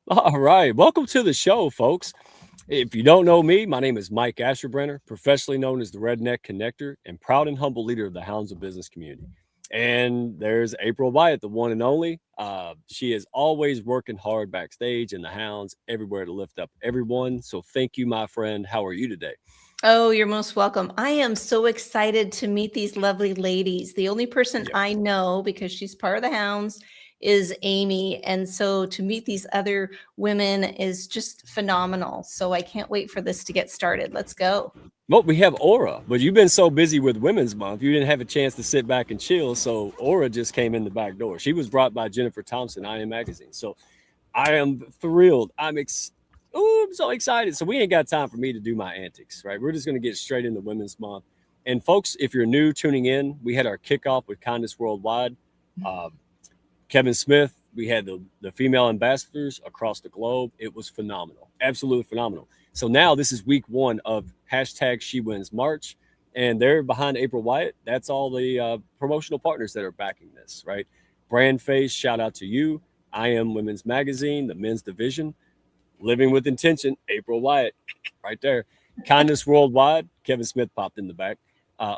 All right. Welcome to the show, folks. If you don't know me, my name is Mike Asherbrenner, professionally known as the Redneck Connector and proud and humble leader of the Hounds of Business community. And there's April Wyatt, the one and only. She is always working hard backstage in the Hounds, everywhere to lift up everyone. So thank you, my friend. How are you today? Oh, you're most welcome. I am so excited to meet these lovely ladies. The only person Yeah. I know, because she's part of the Hounds, is Amy. And so to meet these other women is just phenomenal. So I can't wait for this to get started. Let's go. Well, we have Aura, but you've been so busy with Women's Month, you didn't have a chance to sit back and chill. So Aura just came in the back door. She was brought by Jennifer Thompson, I Am Magazine. So I am thrilled. I'm so excited. So we ain't got time for me to do my antics, right? We're just going to get straight into Women's Month. And folks, if you're new tuning in, we had our kickoff with Kindness Worldwide. Uh, Kevin Smith, we had the female ambassadors across the globe. It was phenomenal, absolutely phenomenal. So now this is week one of hashtag She Wins March, and they're behind April Wyatt. That's all the promotional partners that are backing this, right? Brand Face, shout out to you. I Am Women's Magazine, the men's division. Living with Intention, April Wyatt, right there. Kindness Worldwide, Kevin Smith popped in the back.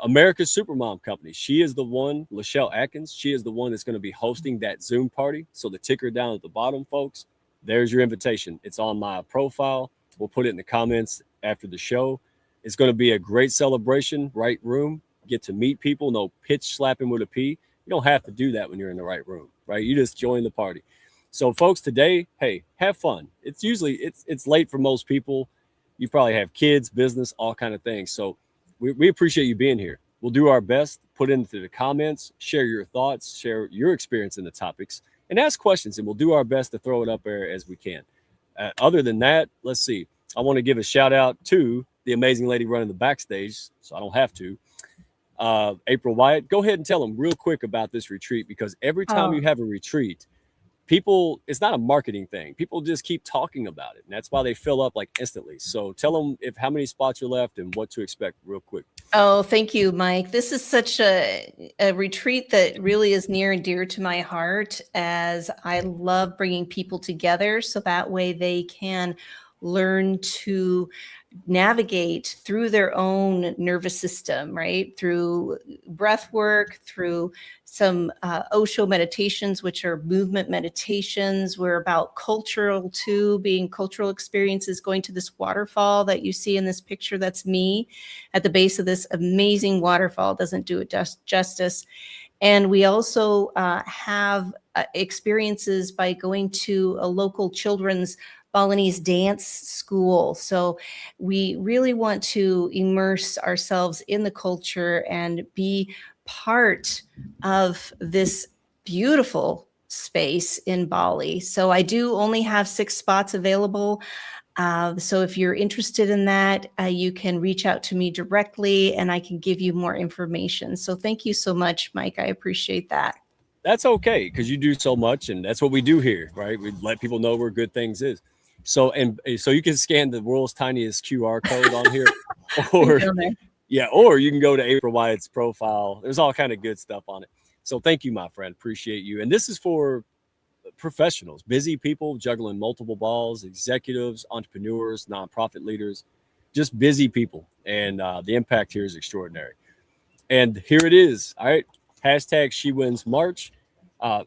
America's Supermom Company. She is the one, Lachelle Atkins. She is the one that's going to be hosting that Zoom party. So the ticker down at the bottom, folks, there's your invitation. It's on my profile. We'll put it in the comments after the show. It's going to be a great celebration, right room. Get to meet people, no pitch slapping with a P. You don't have to do that when you're in the right room, right? You just join the party. So, folks, today, hey, have fun. It's late for most people. You probably have kids, business, all kind of things. So we appreciate you being here. We'll do our best, put into the comments, share your thoughts, share your experience in the topics, and ask questions, and we'll do our best to throw it up there as we can. Other than that, let's see. I want to give a shout out to the amazing lady running the backstage, so I don't have to. April Wyatt, go ahead and tell them real quick about this retreat because every time Oh, you have a retreat, people, it's not a marketing thing. People just keep talking about it, and that's why they fill up like instantly. So tell them if how many spots are left and what to expect real quick. oh, thank you, Mike. This is such a retreat that really is near and dear to my heart as I love bringing people together so that way they can learn to navigate through their own nervous system, right? Through breath work, through some Osho meditations, which are movement meditations. We're about cultural too, being cultural experiences, going to this waterfall that you see in this picture. That's me at the base of this amazing waterfall. Doesn't do it justice. And we also have experiences by going to a local children's Balinese dance school. So we really want to immerse ourselves in the culture and be part of this beautiful space in Bali. So I do only have 6 spots available. So if you're interested in that, you can reach out to me directly and I can give you more information. So thank you so much, Mike. I appreciate that. That's okay because you do so much, and that's what we do here, right? We let people know where good things is. So you can scan the world's tiniest QR code on here, We've or done there. yeah, or you can go to April Wyatt's profile. There's all kind of good stuff on it. So thank you, my friend. Appreciate you. And this is for professionals, busy people juggling multiple balls, executives, entrepreneurs, nonprofit leaders, just busy people. And the impact here is extraordinary. And here it is. All right. Hashtag She Wins March.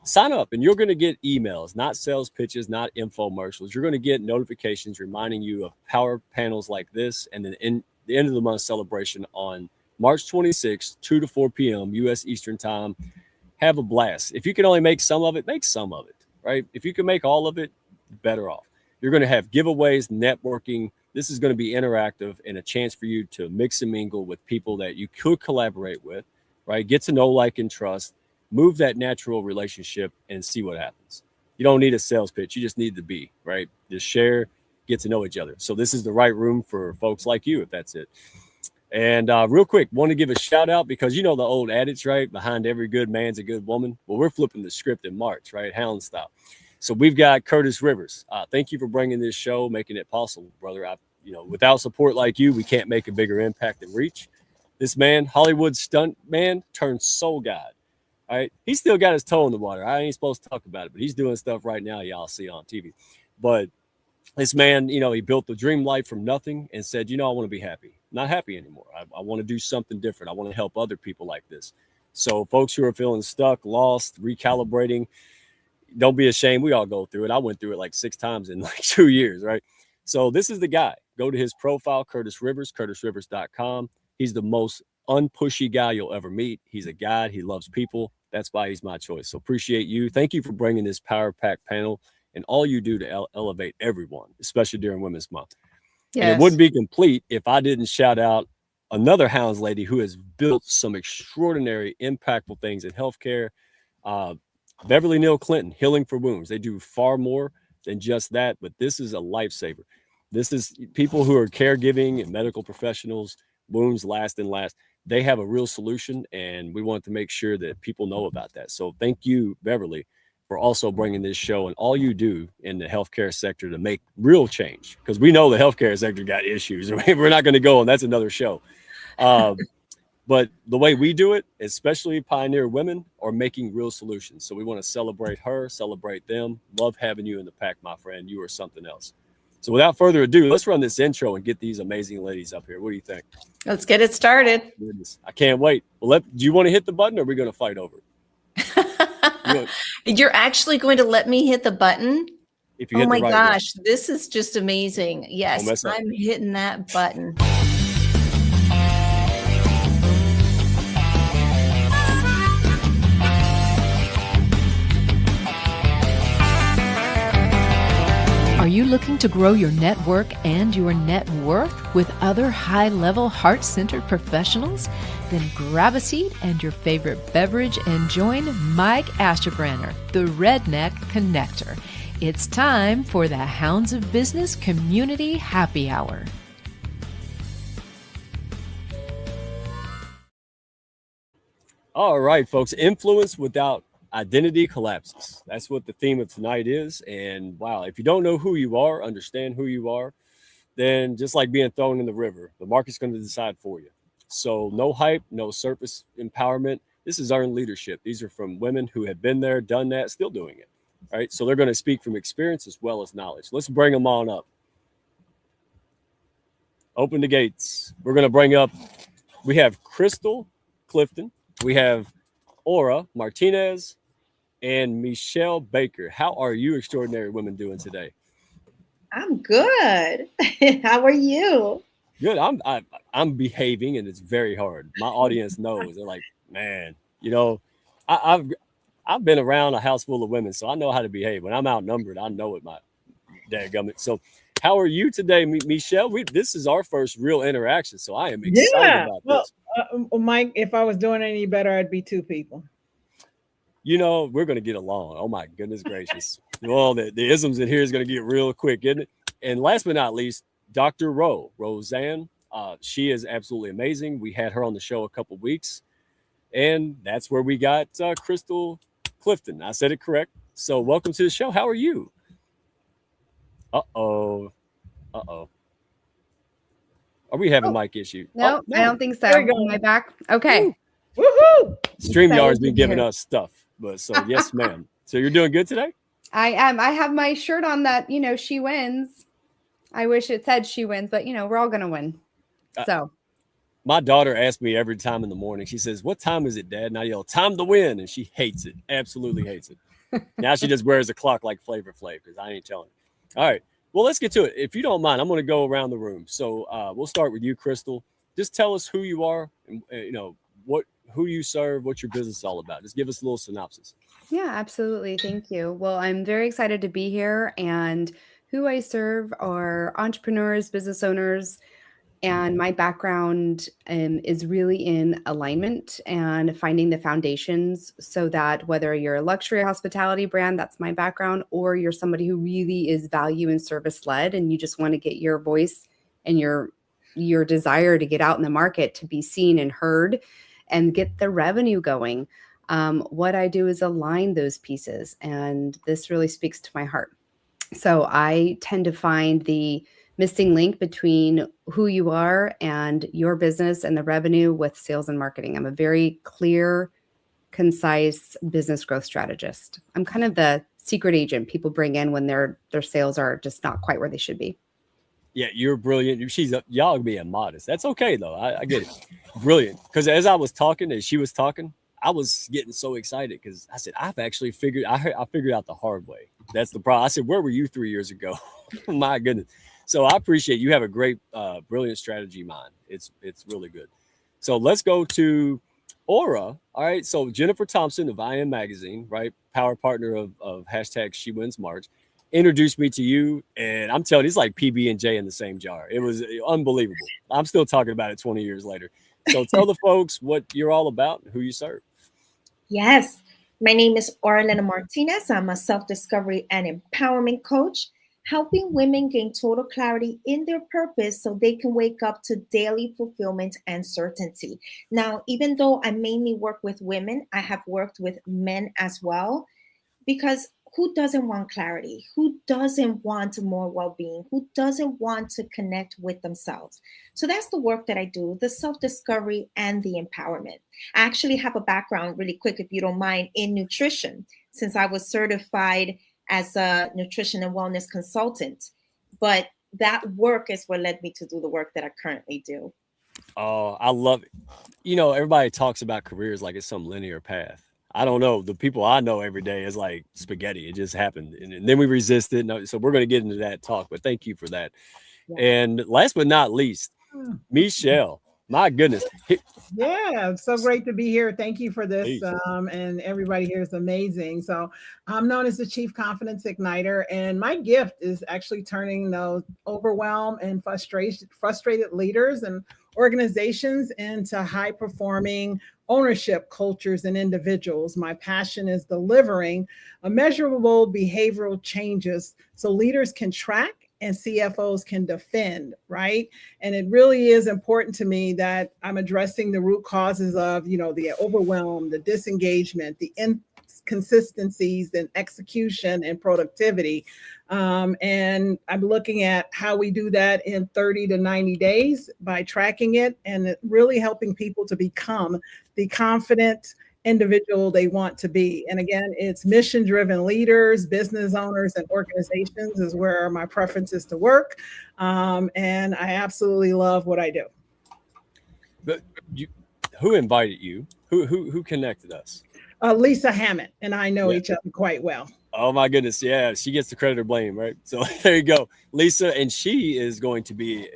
Sign up and you're going to get emails, not sales pitches, not infomercials. You're going to get notifications reminding you of power panels like this and then in the end of the month celebration on March 26th, 2 to 4 p.m. U.S. Eastern Time. Have a blast. If you can only make some of it, make some of it, right? If you can make all of it, better off. You're going to have giveaways, networking. This is going to be interactive and a chance for you to mix and mingle with people that you could collaborate with, right? Get to know, like, and trust, move that natural relationship and see what happens. You don't need a sales pitch. You just need to be, right? Just share, get to know each other. So this is the right room for folks like you, if that's it. And real quick, want to give a shout out because you know the old adage, right? Behind every good man's a good woman. Well, we're flipping the script in March, right? Hound style. So we've got Curtis Rivers. Thank you for bringing this show, making it possible, brother. Without support like you, we can't make a bigger impact and reach. This man, Hollywood stunt man, turned soul god. All right, he's still got his toe in the water. I ain't supposed to talk about it, but he's doing stuff right now. Y'all see on TV. But this man, he built the dream life from nothing and said, I want to be happy. Not happy anymore. I want to do something different. I want to help other people like this. So folks who are feeling stuck, lost, recalibrating, don't be ashamed. We all go through it. I went through it like 6 times in like 2 years, right? So this is the guy. Go to his profile, Curtis Rivers, curtisrivers.com. He's the most unpushy guy you'll ever meet. He's a guide. He loves people. That's why he's my choice. So appreciate you. Thank you for bringing this Power Pack panel and all you do to elevate everyone, especially during Women's Month. Yes. And it wouldn't be complete if I didn't shout out another Hounds lady who has built some extraordinary, impactful things in healthcare. Beverly Neal Clinton, Healing for Wounds. They do far more than just that, but this is a lifesaver. This is people who are caregiving and medical professionals. Wounds last and last. They have a real solution, and we want to make sure that people know about that. So thank you, Beverly, for also bringing this show and all you do in the healthcare sector to make real change, because we know the healthcare sector got issues. We're not going to go, and that's another show. But the way we do it, especially Pioneer Women, are making real solutions. So we want to celebrate her, celebrate them. Love having you in the pack, my friend. You are something else. So without further ado, let's run this intro and get these amazing ladies up here. What do you think? Let's get it started. Goodness, I can't wait. Well, do you want to hit the button, or are we going to fight over it? You're actually going to let me hit the button? If you hit the right gosh, this is just amazing. Yes, I'm hitting that button. Are you looking to grow your network and your net worth with other high-level, heart-centered professionals? Then grab a seat and your favorite beverage and join Mike Asherbranner, the Redneck Connector. It's time for the Hounds of Business Community Happy Hour. All right, folks. Influence without identity collapses. That's what the theme of tonight is. And wow, if you don't know who you are, understand who you are, then just like being thrown in the river, the market's going to decide for you. So no hype, no surface empowerment. This is earned leadership. These are from women who have been there, done that, still doing it. All right. So they're going to speak from experience as well as knowledge. Let's bring them on up. Open the gates. We're going to bring up, we have Crystal Clifton. We have Aura Martinez and Michelle Baker. How are you extraordinary women doing today? I'm good. How are you? Good. I'm behaving, and it's very hard. My audience knows. They're like, man, I've been around a house full of women, so I know how to behave. When I'm outnumbered, I know it. My dadgummit. So, how are you today, Michelle? This is our first real interaction, so I am excited about this. Mike, if I was doing any better, I'd be 2 people. We're going to get along. Oh, my goodness gracious. Well, the isms in here is going to get real quick, isn't it? And last but not least, Dr. Roseanne. She is absolutely amazing. We had her on the show a couple weeks, and that's where we got Crystal Clifton. I said it correct. So welcome to the show. How are you? Uh-oh. Are we having mic issue? No, I don't think so. Am I back? Okay. Woohoo! StreamYard's been giving us stuff. But so yes, ma'am. So you're doing good today? I am. I have my shirt on that, she wins. I wish it said she wins, but we're all gonna win. So my daughter asks me every time in the morning, she says, "What time is it, Dad?" And I yell, "Time to win," and she hates it. Absolutely hates it. Now she just wears a clock like Flavor Flav, because I ain't telling her. All right. Well, let's get to it. If you don't mind, I'm going to go around the room. So we'll start with you, Crystal. Just tell us who you are, and who you serve, what your business is all about. Just give us a little synopsis. Yeah, absolutely. Thank you. Well, I'm very excited to be here, and who I serve are entrepreneurs, business owners, and my background is really in alignment and finding the foundations, so that whether you're a luxury hospitality brand, that's my background, or you're somebody who really is value and service led, and you just want to get your voice and your desire to get out in the market to be seen and heard and get the revenue going. What I do is align those pieces, and this really speaks to my heart. So I tend to find the missing link between who you are and your business and the revenue with sales and marketing. I'm a very clear, concise business growth strategist. I'm kind of the secret agent people bring in when their sales are just not quite where they should be. Yeah, you're brilliant. Y'all being modest. That's okay though. I get it. Brilliant. Because as I was talking, as she was talking, I was getting so excited because I said, I've actually figured out the hard way. That's the problem. I said, where were you 3 years ago? My goodness. So I appreciate you have a great, brilliant strategy mind. It's really good. So let's go to Aura. All right. So Jennifer Thompson of IM Magazine, right? Power partner of hashtag She Wins March, introduced me to you. And I'm telling you, it's like PB&J in the same jar. It was unbelievable. I'm still talking about it 20 years later. So tell the folks what you're all about and who you serve. Yes. My name is Orlena Martinez. I'm a self-discovery and empowerment coach, helping women gain total clarity in their purpose so they can wake up to daily fulfillment and certainty. Now, even though I mainly work with women, I have worked with men as well, because who doesn't want clarity? Who doesn't want more well-being? Who doesn't want to connect with themselves? So that's the work that I do, the self-discovery and the empowerment. I actually have a background, really quick, if you don't mind, in nutrition, since I was certified as a nutrition and wellness consultant. But that work is what led me to do the work that I currently do. Oh, I love it. Everybody talks about careers like it's some linear path. I don't know. The people I know every day is like spaghetti. It just happened. And then we resist it. So we're going to get into that talk, but thank you for that. Yeah. And last but not least, Michelle, my goodness. Yeah, so great to be here. Thank you for this. And everybody here is amazing. So I'm known as the Chief Confidence Igniter, and my gift is actually turning those overwhelmed and frustrated leaders and organizations into high-performing ownership cultures and individuals. My passion is delivering measurable behavioral changes so leaders can track and CFOs can defend, right? And it really is important to me that I'm addressing the root causes of, the overwhelm, the disengagement, the inconsistencies in execution and productivity. And I'm looking at how we do that in 30 to 90 days by tracking it and really helping people to become the confident individual they want to be. And again, it's mission-driven leaders, business owners, and organizations is where my preference is to work. And I absolutely love what I do. But who invited you? Who connected us? Lisa Hammett and I know each other quite well. Oh my goodness. Yeah. She gets the credit or blame, right? So there you go. Lisa, and she is going to be,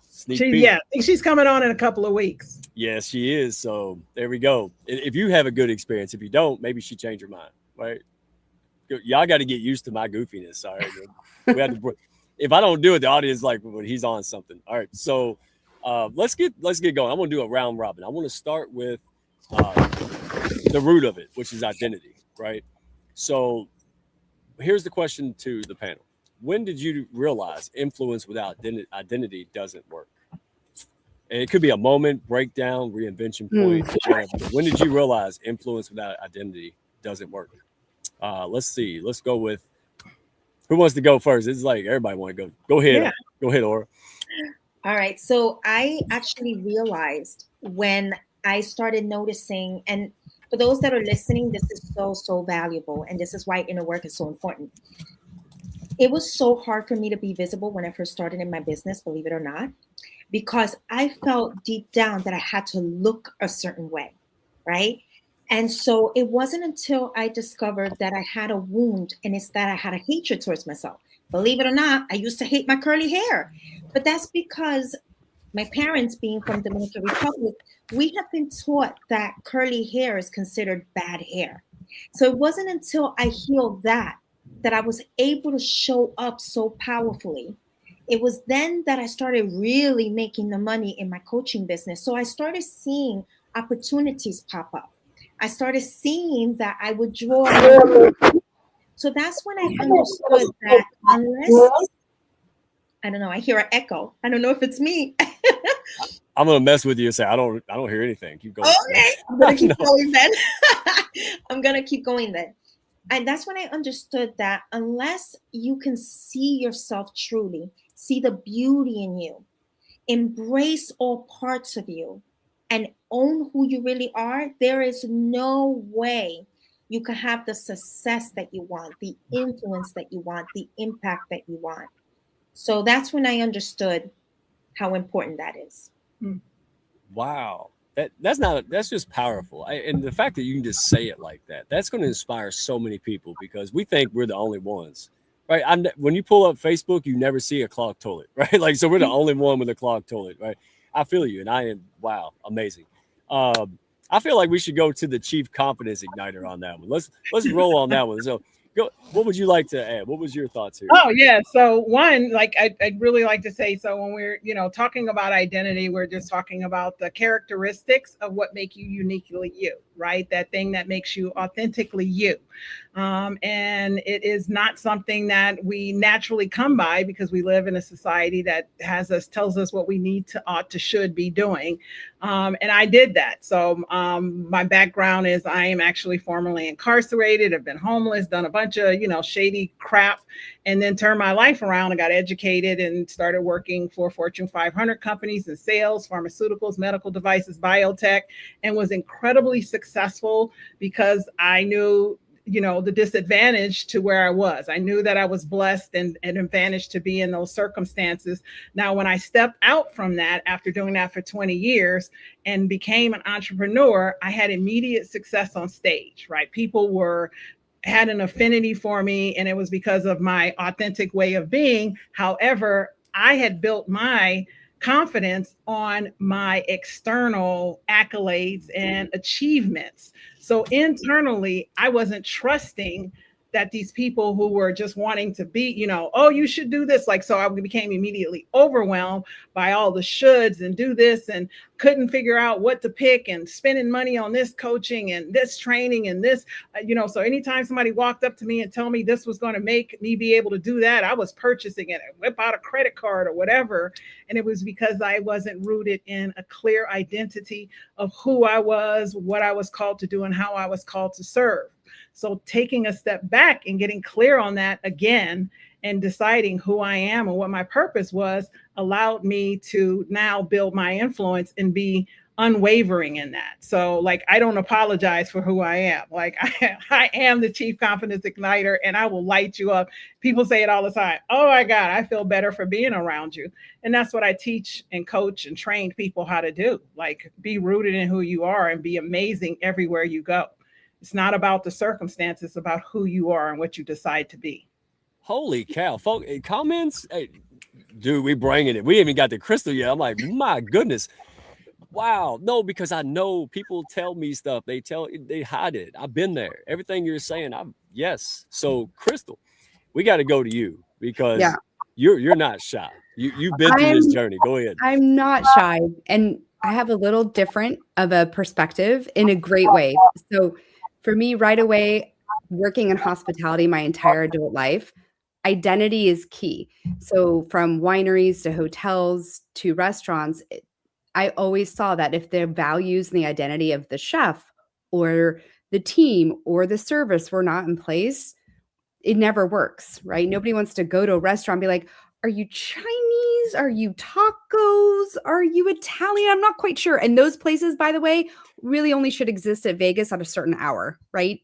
sneak peek. Yeah, I think she's coming on in a couple of weeks. Yes, she is. So there we go. If you have a good experience, if you don't, maybe she changed her mind, right? Y'all got to get used to my goofiness. All right. We have to, if I don't do it, the audience is like, well, he's on something. All right. So let's get going. I'm going to do a round robin. I want to start with the root of it, which is identity, right? So here's the question to the panel. When did you realize influence without identity doesn't work? And it could be a moment, breakdown, reinvention point. When did you realize influence without identity doesn't work? Let's see. Let's go with who wants to go first. It's like everybody want to go. Go ahead. Yeah. Go ahead, Aura. All right. So I actually realized when I started noticing, and for those that are listening, this is so valuable. And this is why inner work is so important. It was so hard for me to be visible when I first started in my business, believe it or not, because I felt deep down that I had to look a certain way, right? And so it wasn't until I discovered that I had a wound, and it's that I had a hatred towards myself. Believe it or not, I used to hate my curly hair, but that's because my parents, being from Dominican Republic, we have been taught that curly hair is considered bad hair. So it wasn't until I healed that I was able to show up so powerfully. It was then that I started really making the money in my coaching business. So I started seeing opportunities pop up. I started seeing that I would draw. So that's when I understood that unless, I don't know, I hear an echo. I don't know if it's me. I'm gonna mess with you and say I don't hear anything. Keep going. Okay, I'm gonna keep going then. I'm gonna keep going then. And that's when I understood that unless you can see yourself truly, see the beauty in you, embrace all parts of you, and own who you really are, there is no way you can have the success that you want, the influence that you want, the impact that you want. So that's when I understood how important that is. Wow. That's just powerful. And the fact that you can just say it like that, that's going to inspire so many people, because we think we're the only ones, right? When you pull up Facebook, you never see a clogged toilet, right? Like, so we're the only one with a clogged toilet, right? I feel you. And I am, wow, amazing. I feel like we should go to the Chief Confidence Igniter on that one. Let's roll on that one. So go. What would you like to add? What was your thoughts here? Oh yeah. So one, like I'd really like to say, so when we're, talking about identity, we're just talking about the characteristics of what make you uniquely you, right? That thing that makes you authentically you. And it is not something that we naturally come by, because we live in a society that tells us what we need to, ought to, should be doing. And I did that. So my background is I am actually formerly incarcerated. I've been homeless, done a bunch of, shady crap, and then turned my life around and got educated and started working for Fortune 500 companies in sales, pharmaceuticals, medical devices, biotech, and was incredibly successful because I knew the disadvantage to where I was. I knew that I was blessed and advantaged to be in those circumstances. Now, when I stepped out from that after doing that for 20 years and became an entrepreneur, I had immediate success on stage, right? People had an affinity for me, and it was because of my authentic way of being. However, I had built my confidence on my external accolades and achievements. So internally, I wasn't trusting that these people who were just wanting to be, oh, you should do this. Like, so I became immediately overwhelmed by all the shoulds and do this, and couldn't figure out what to pick, and spending money on this coaching and this training and this, so anytime somebody walked up to me and told me this was going to make me be able to do that, I was purchasing it, whip out a credit card or whatever. And it was because I wasn't rooted in a clear identity of who I was, what I was called to do, and how I was called to serve. So taking a step back and getting clear on that again, and deciding who I am and what my purpose was, allowed me to now build my influence and be unwavering in that. So like, I don't apologize for who I am. Like I am the Chief Confidence Igniter, and I will light you up. People say it all the time. Oh my God, I feel better for being around you. And that's what I teach and coach and train people how to do. Like, be rooted in who you are and be amazing everywhere you go. It's not about the circumstances, it's about who you are and what you decide to be. Holy cow, folks! Comments, hey, dude, we bringing it. We ain't even got the crystal yet. I'm like, my goodness, wow. No, because I know people tell me stuff. They hide it. I've been there. Everything you're saying, yes. So, Crystal, we got to go to you, because you're not shy. You've been through this journey. Go ahead. I'm not shy, and I have a little different of a perspective in a great way. So, for me, right away, working in hospitality my entire adult life, identity is key. So from wineries to hotels to restaurants, I always saw that if the values and the identity of the chef or the team or the service were not in place, it never works, right? Nobody wants to go to a restaurant and be like, are you Chinese? Are you tacos? Are you Italian? I'm not quite sure. And those places, by the way, really only should exist at Vegas at a certain hour, right?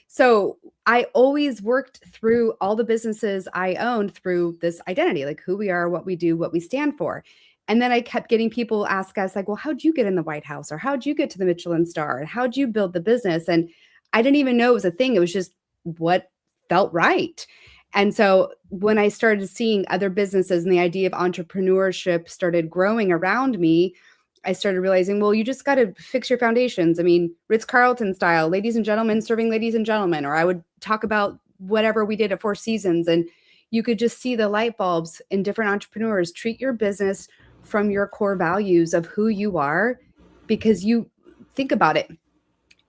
So I always worked through all the businesses I owned through this identity, like who we are, what we do, what we stand for. And then I kept getting people ask us like, well, how'd you get in the White House? Or how'd you get to the Michelin star? And how'd you build the business? And I didn't even know it was a thing. It was just what felt right. And so when I started seeing other businesses and the idea of entrepreneurship started growing around me, I started realizing, well, you just got to fix your foundations. I mean, Ritz-Carlton style, ladies and gentlemen, serving ladies and gentlemen, or I would talk about whatever we did at Four Seasons. And you could just see the light bulbs in different entrepreneurs. Treat your business from your core values of who you are, because you think about it.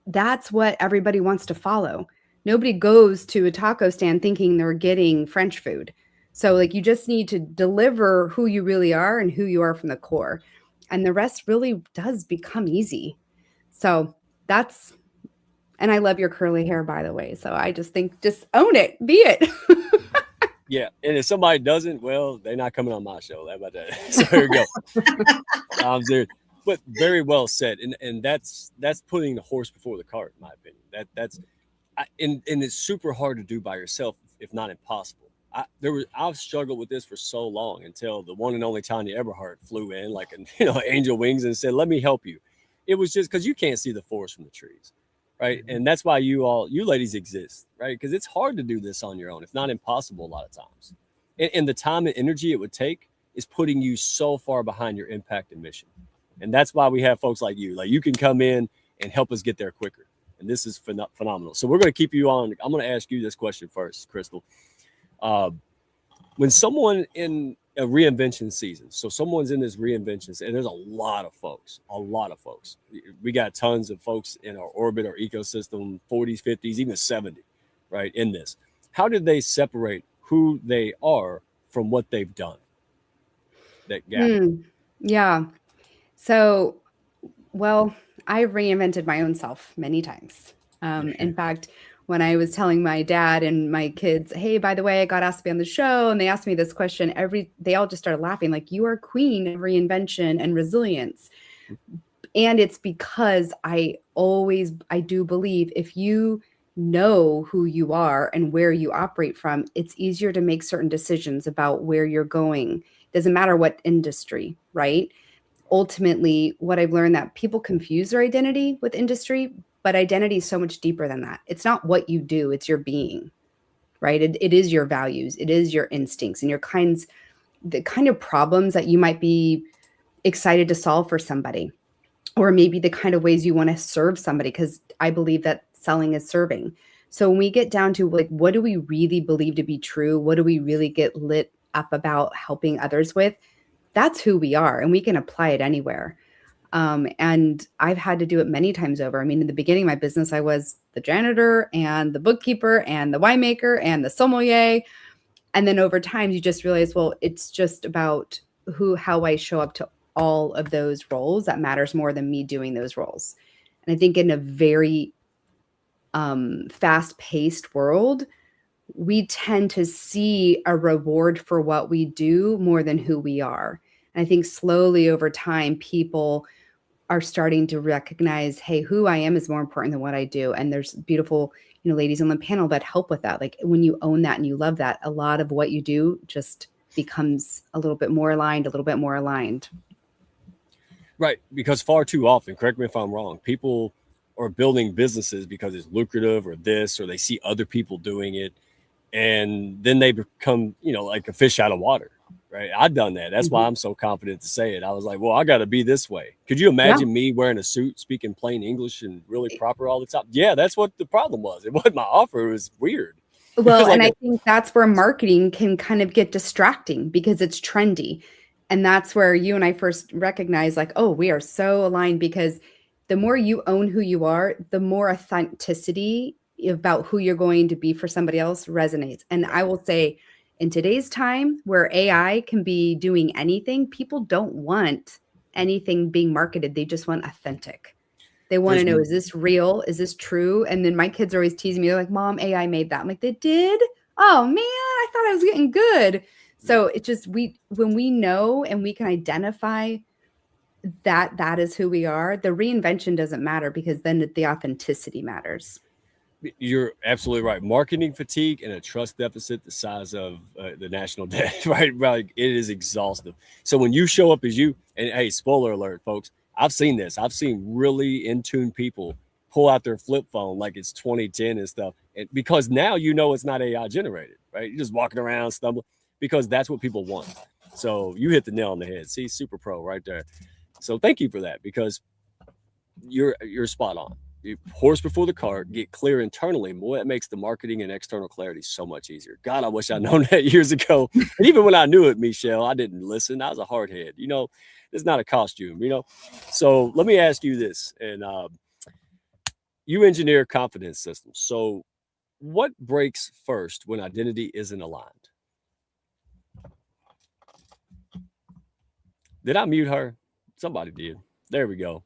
That's what everybody wants to follow. Nobody goes to a taco stand thinking they're getting French food. So like, you just need to deliver who you really are and who you are from the core. And the rest really does become easy. So that's, and I love your curly hair, by the way. So I just think, just own it, be it. Yeah. And if somebody doesn't, well, they're not coming on my show. How about that? So here we go. I'm serious. But very well said. And that's putting the horse before the cart, in my opinion. and it's super hard to do by yourself, if not impossible. I've struggled with this for so long until the one and only Tanya Eberhardt flew in like angel wings and said, "Let me help you." It was just because you can't see the forest from the trees, right? And that's why you ladies exist, right? Because it's hard to do this on your own, if not impossible, a lot of times. And the time and energy it would take is putting you so far behind your impact and mission. And that's why we have folks like you. Like, you can come in and help us get there quicker. And this is phenomenal. So we're going to keep you on. I'm going to ask you this question first, Crystal. When someone in a reinvention season, so someone's in this reinvention, and there's a lot of folks. We got tons of folks in our orbit, our ecosystem, 40s, 50s, even 70, right, in this. How did they separate who they are from what they've done? That gap. Yeah. So, well, I've reinvented my own self many times. In fact, when I was telling my dad and my kids, hey, by the way, I got asked to be on the show, and they asked me this question, they all just started laughing, like, you are queen of reinvention and resilience. And it's because I do believe if you know who you are and where you operate from, it's easier to make certain decisions about where you're going. Doesn't matter what industry, right? Ultimately, what I've learned that people confuse their identity with industry, but identity is so much deeper than that. It's not what you do, it's your being, right? It is your values, it is your instincts and the kind of problems that you might be excited to solve for somebody, or maybe the kind of ways you want to serve somebody, because I believe that selling is serving. So when we get down to like, what do we really believe to be true? What do we really get lit up about helping others with? That's who we are, and we can apply it anywhere. And I've had to do it many times over. I mean, in the beginning of my business, I was the janitor and the bookkeeper and the winemaker and the sommelier. And then over time, you just realize, well, it's just about how I show up to all of those roles that matters more than me doing those roles. And I think in a very fast-paced world, we tend to see a reward for what we do more than who we are. And I think slowly over time, people are starting to recognize, hey, who I am is more important than what I do. And there's beautiful, ladies on the panel that help with that. Like, when you own that and you love that, a lot of what you do just becomes a little bit more aligned. Right. Because far too often, correct me if I'm wrong, people are building businesses because it's lucrative or this, or they see other people doing it. And then they become, like a fish out of water, right? I've done that. That's why I'm so confident to say it. I was like, well, I got to be this way. Could you imagine me wearing a suit, speaking plain English and really proper all the time? Yeah, that's what the problem was. It wasn't my offer. It was weird. Well, and I think that's where marketing can kind of get distracting because it's trendy. And that's where you and I first recognize, like, oh, we are so aligned, because the more you own who you are, the more authenticity about who you're going to be for somebody else resonates. And I will say, in today's time where AI can be doing anything, people don't want anything being marketed. They just want authentic. They want to know, is this real? Is this true? And then my kids are always teasing me. They're like, Mom, AI made that. I'm like, they did? Oh man, I thought I was getting good. So it just, when we know and we can identify that is who we are, the reinvention doesn't matter, because then the authenticity matters. You're absolutely right. Marketing fatigue and a trust deficit the size of the national debt, right? It is exhaustive. So when you show up as you, and hey, spoiler alert, folks, I've seen this. I've seen really in tune people pull out their flip phone like it's 2010 and stuff. And because now it's not AI generated, right? You're just walking around stumbling, because that's what people want. So you hit the nail on the head. See, super pro right there. So thank you for that, because you're spot on. You horse before the cart, get clear internally. Boy, that makes the marketing and external clarity so much easier. God, I wish I'd known that years ago. And even when I knew it, Michelle, I didn't listen. I was a hard head. It's not a costume, So let me ask you this. And you engineer confidence systems. So what breaks first when identity isn't aligned? Did I mute her? Somebody did. There we go.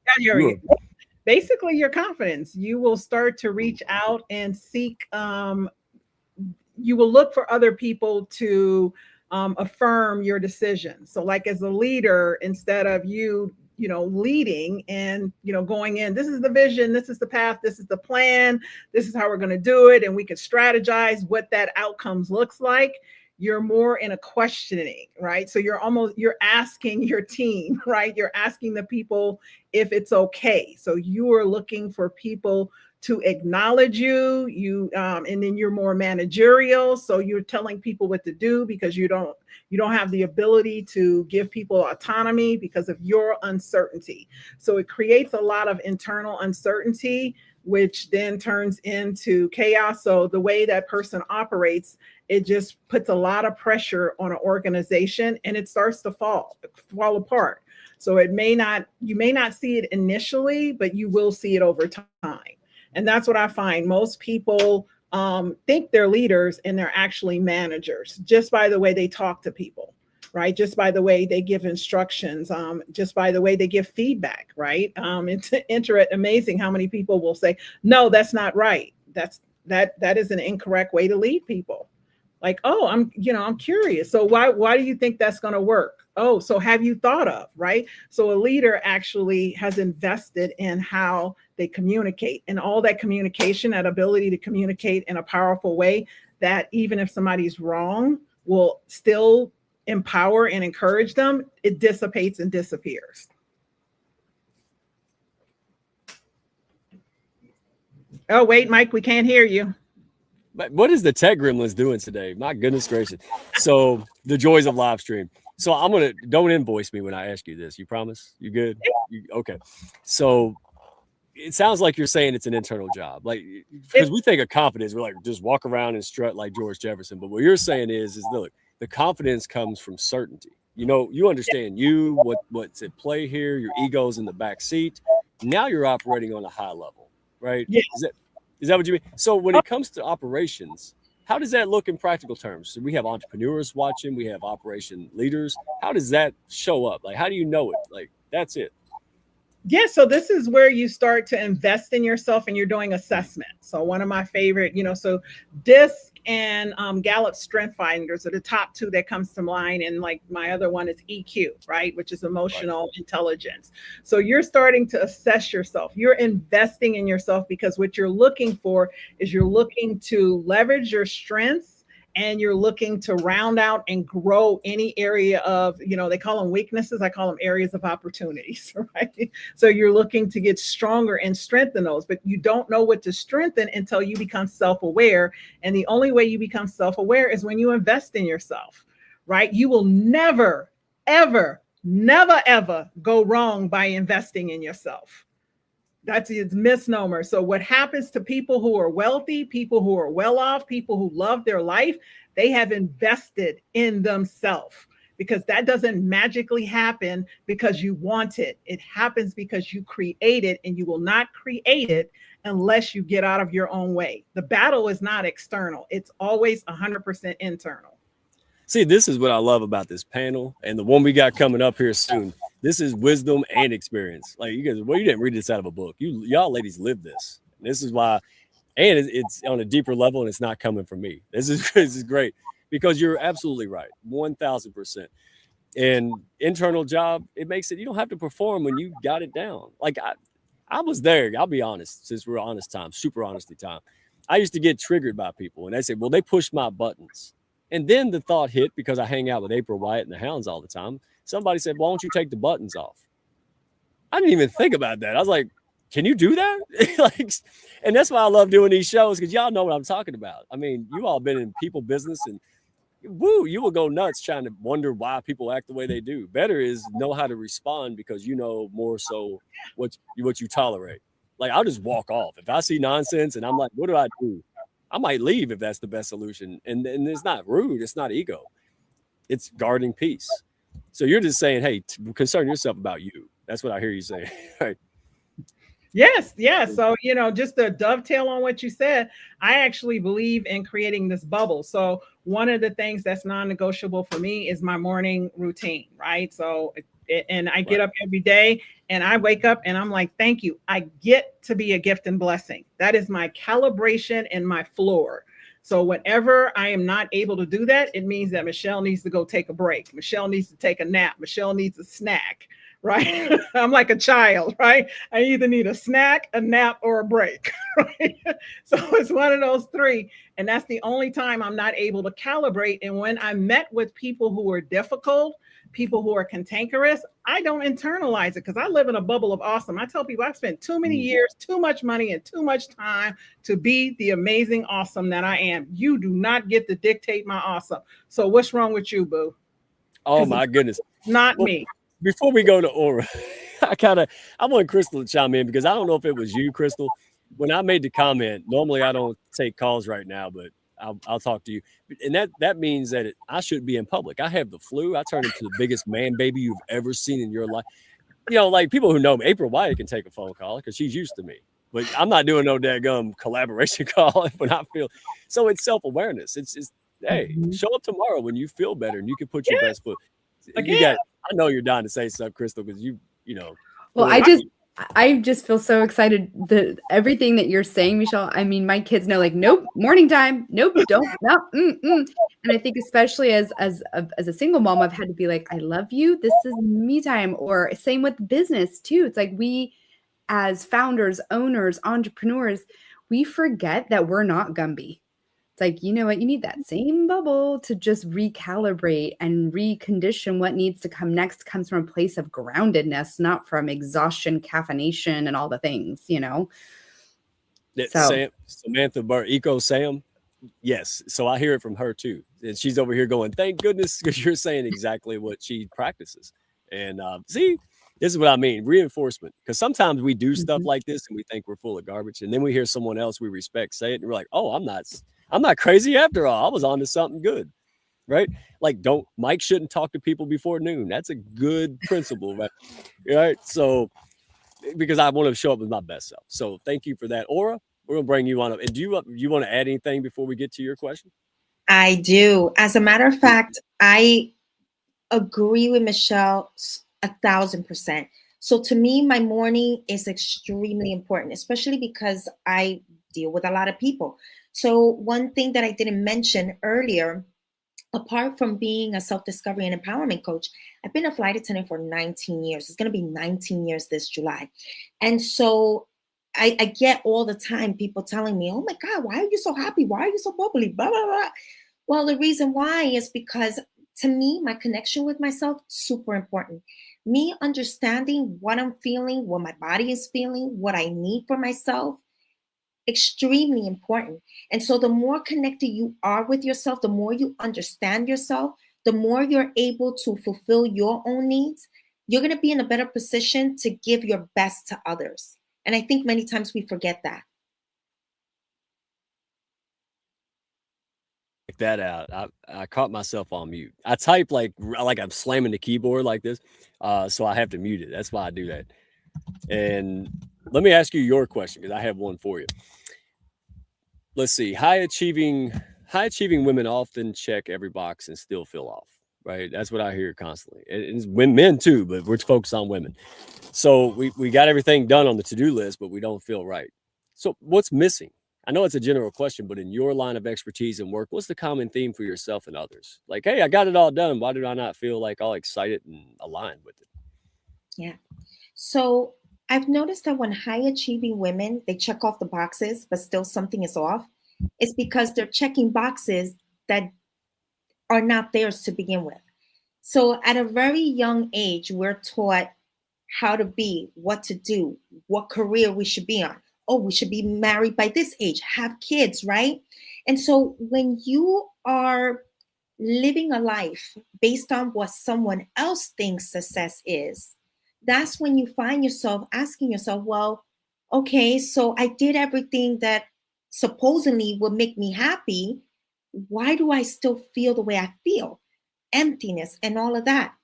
Basically, your confidence. You will start to reach out and seek. You will look for other people to affirm your decision. So, like as a leader, instead of you leading and, going in, this is the vision, this is the path, this is the plan, this is how we're going to do it. And we can strategize what that outcomes looks like. You're more in a questioning, right? So you're asking your team, right? You're asking the people if it's okay. So you are looking for people to acknowledge you, and then you're more managerial. So you're telling people what to do because you don't have the ability to give people autonomy because of your uncertainty. So it creates a lot of internal uncertainty, which then turns into chaos. So the way that person operates, it just puts a lot of pressure on an organization, and it starts to fall apart. So you may not see it initially, but you will see it over time. And that's what I find. Most people think they're leaders and they're actually managers just by the way they talk to people, right? Just by the way they give instructions, just by the way they give feedback, right? It's amazing how many people will say, no, that's not right. That is an incorrect way to lead people. Like, oh, I'm curious. So why do you think that's going to work? Oh, so have you thought of, right? So a leader actually has invested in how they communicate, and all that communication, that ability to communicate in a powerful way that even if somebody's wrong will still empower and encourage them, it dissipates and disappears. Oh, wait, Mike, we can't hear you. But what is the tech gremlins doing today? My goodness gracious. So the joys of live stream. So don't invoice me when I ask you this. You promise? You good? Okay. So it sounds like you're saying it's an internal job. Like, because we think of confidence, we're like, just walk around and strut like George Jefferson. But what you're saying is look, the confidence comes from certainty. You understand what's at play here. Your ego's in the back seat. Now you're operating on a high level, right? Yeah. Is that what you mean? So when it comes to operations, how does that look in practical terms? So we have entrepreneurs watching, we have operation leaders. How does that show up? Like, how do you know it? Like, that's it. Yeah, so this is where you start to invest in yourself and you're doing assessment. So one of my favorite, so DISC and Gallup Strength Finders are the top two that comes to mind. And like my other one is EQ, right? Which is emotional intelligence. So you're starting to assess yourself. You're investing in yourself because what you're looking for is you're looking to leverage your strengths, and you're looking to round out and grow any area of, they call them weaknesses. I call them areas of opportunities, right? So you're looking to get stronger and strengthen those, but you don't know what to strengthen until you become self-aware. And the only way you become self-aware is when you invest in yourself, right? You will never, ever, never, ever go wrong by investing in yourself. That's a misnomer. So what happens to people who are wealthy, people who are well off, people who love their life, they have invested in themselves, because that doesn't magically happen because you want it. It happens because you create it, and you will not create it unless you get out of your own way. The battle is not external. It's always 100% internal. See, this is what I love about this panel and the one we got coming up here soon. This is wisdom and experience. Like, you guys, you didn't read this out of a book. Y'all ladies live this. And this is why, and it's on a deeper level, and it's not coming from me. This is great, because you're absolutely right, 1,000%. And internal job, it makes it, you don't have to perform when you got it down. Like I was there. I'll be honest, since we're honest time, super honesty time. I used to get triggered by people, and they said, well, they push my buttons. And then the thought hit, because I hang out with April Wyatt and the Hounds all the time. Somebody said, why don't you take the buttons off? I didn't even think about that. I was like, can you do that? And that's why I love doing these shows, because y'all know what I'm talking about. I mean, you all been in people business, and you will go nuts trying to wonder why people act the way they do. Better is know how to respond, because you know more so what you tolerate. Like, I'll just walk off. If I see nonsense and I'm like, what do I do? I might leave if that's the best solution. And it's not rude. It's not ego. It's guarding peace. So you're just saying, hey, concern yourself about you. That's what I hear you saying. Right. Yes. So, just to dovetail on what you said, I actually believe in creating this bubble. So one of the things that's non-negotiable for me is my morning routine, right? So, and I get up every day and I wake up and I'm like, thank you. I get to be a gift and blessing. That is my calibration and my floor. So whenever I am not able to do that, it means that Michelle needs to go take a break. Michelle needs to take a nap. Michelle needs a snack, right? I'm like a child, right? I either need a snack, a nap, or a break, right? So it's one of those three. And that's the only time I'm not able to calibrate. And when I met with people who are difficult, people who are cantankerous, I don't internalize it because I live in a bubble of awesome. I tell people I've spent too many years, too much money, and too much time to be the amazing awesome that I am. You do not get to dictate my awesome. So what's wrong with you, boo? Oh my goodness. Not Well, me. before we go to Aura, I want Crystal to chime in because I don't know if it was you, Crystal. When I made the comment, normally I don't take calls right now, but I'll talk to you. And that means that I should be in public. I have the flu. I turned into the biggest man baby you've ever seen in your life. You know, like people who know me, April Wyatt can take a phone call because she's used to me. But I'm not doing no daggum collaboration call when I feel. So it's self-awareness. It's just, hey, show up tomorrow when you feel better and you can put your best foot. Again. I know you're dying to say something, Crystal, because you know. Well, I just feel so excited that everything that you're saying, Michelle. I mean, my kids know, like, nope, morning time, nope, don't, no, And I think especially as a single mom, I've had to be like, I love you. This is me time. Or same with business too. It's like we, as founders, owners, entrepreneurs, we forget that we're not Gumby. It's like, you know what? You need that same bubble to just recalibrate and recondition what needs to come next. Comes from a place of groundedness, not from exhaustion, caffeination, and all the things, you know? So Samantha Burr, Eco Sam. Yes. So I hear it from her too. And she's over here going, thank goodness, because you're saying exactly what she practices. And see, this is what I mean, reinforcement. Because sometimes we do stuff like this and we think we're full of garbage. And then we hear someone else we respect say it and we're like, oh, I'm not crazy after all. I was on to something good, right? Like, Mike shouldn't talk to people before noon. That's a good principle, right? So, because I want to show up with my best self. So thank you for that. Aura, we're going to bring you on up. And do you want to add anything before we get to your question? I do. As a matter of fact, I agree with Michelle 1,000%. So to me, my morning is extremely important, especially because I deal with a lot of people. So one thing that I didn't mention earlier, apart from being a self-discovery and empowerment coach, I've been a flight attendant for 19 years. It's going to be 19 years this July. And so I get all the time people telling me, oh my God, why are you so happy? Why are you so bubbly? Blah, blah, blah. Well, the reason why is because to me, my connection with myself, super important. Me understanding what I'm feeling, what my body is feeling, what I need for myself, extremely important. And so the more connected you are with yourself, the more you understand yourself, the more you're able to fulfill your own needs, you're going to be in a better position to give your best to others. And I think many times we forget that. That out. I caught myself on mute. I type like I'm slamming the keyboard like this. So I have to mute it. That's why I do that. And let me ask you your question, because I have one for you. Let's see. High achieving women often check every box and still feel off, right? That's what I hear constantly. It's men too, but we're focused on women. So we got everything done on the to-do list, but we don't feel right. So what's missing? I know it's a general question, but in your line of expertise and work, what's the common theme for yourself and others? Like, hey, I got it all done. Why did I not feel like all excited and aligned with it? Yeah. So I've noticed that when high achieving women, they check off the boxes, but still something is off. It's because they're checking boxes that are not theirs to begin with. So at a very young age, we're taught how to be, what to do, what career we should be on. Oh, we should be married by this age, have kids, right? And so when you are living a life based on what someone else thinks success is, that's when you find yourself asking yourself, well, okay, so I did everything that supposedly would make me happy. Why do I still feel the way I feel? Emptiness and all of that.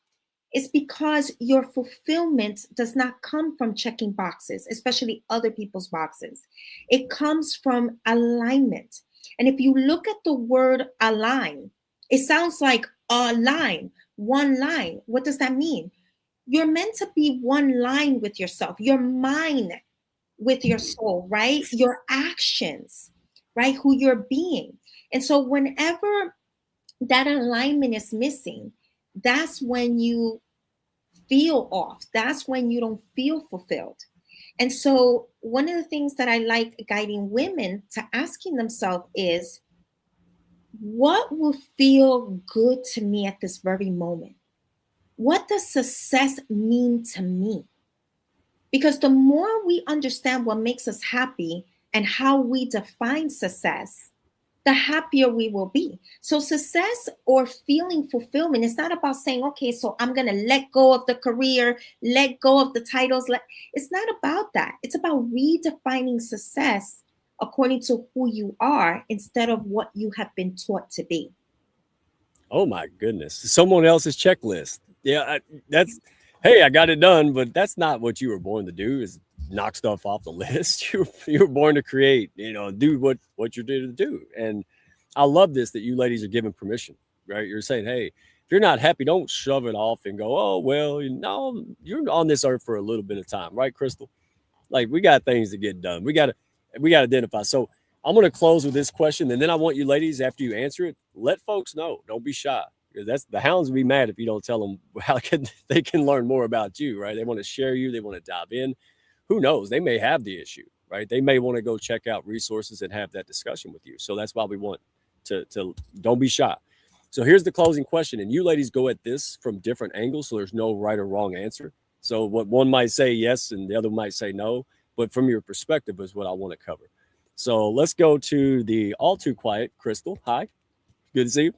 It's because your fulfillment does not come from checking boxes, especially other people's boxes. It comes from alignment. And if you look at the word align, it sounds like a line, one line. What does that mean? You're meant to be one line with yourself, your mind with your soul, right? Your actions, right? Who you're being. And so whenever that alignment is missing, that's when you feel off. That's when you don't feel fulfilled. And so one of the things that I like guiding women to asking themselves is, what will feel good to me at this very moment? What does success mean to me? Because the more we understand what makes us happy and how we define success, the happier we will be. So success or feeling fulfillment is not about saying, okay, so I'm going to let go of the career, let go of the titles. It's not about that. It's about redefining success according to who you are instead of what you have been taught to be. Oh my goodness. Someone else's checklist. Yeah, hey, I got it done, but that's not what you were born to do, is knock stuff off the list. You were born to create, do what you're there to do. And I love this, that you ladies are giving permission, right? You're saying, hey, if you're not happy, don't shove it off and go, oh, well, you're on this earth for a little bit of time, right, Crystal? Like, we got things to get done. We got to identify. So I'm going to close with this question, and then I want you ladies, after you answer it, let folks know. Don't be shy, because that's the hounds will be mad if you don't tell them how they can learn more about you, right? They want to share you. They want to dive in. Who knows? They may have the issue, right? They may want to go check out resources and have that discussion with you. So that's why we want to don't be shy. So here's the closing question, and you ladies go at this from different angles, so there's no right or wrong answer. So what one might say yes and the other might say no, but from your perspective is what I want to cover. So let's go to the all too quiet Crystal. Hi, good to see you.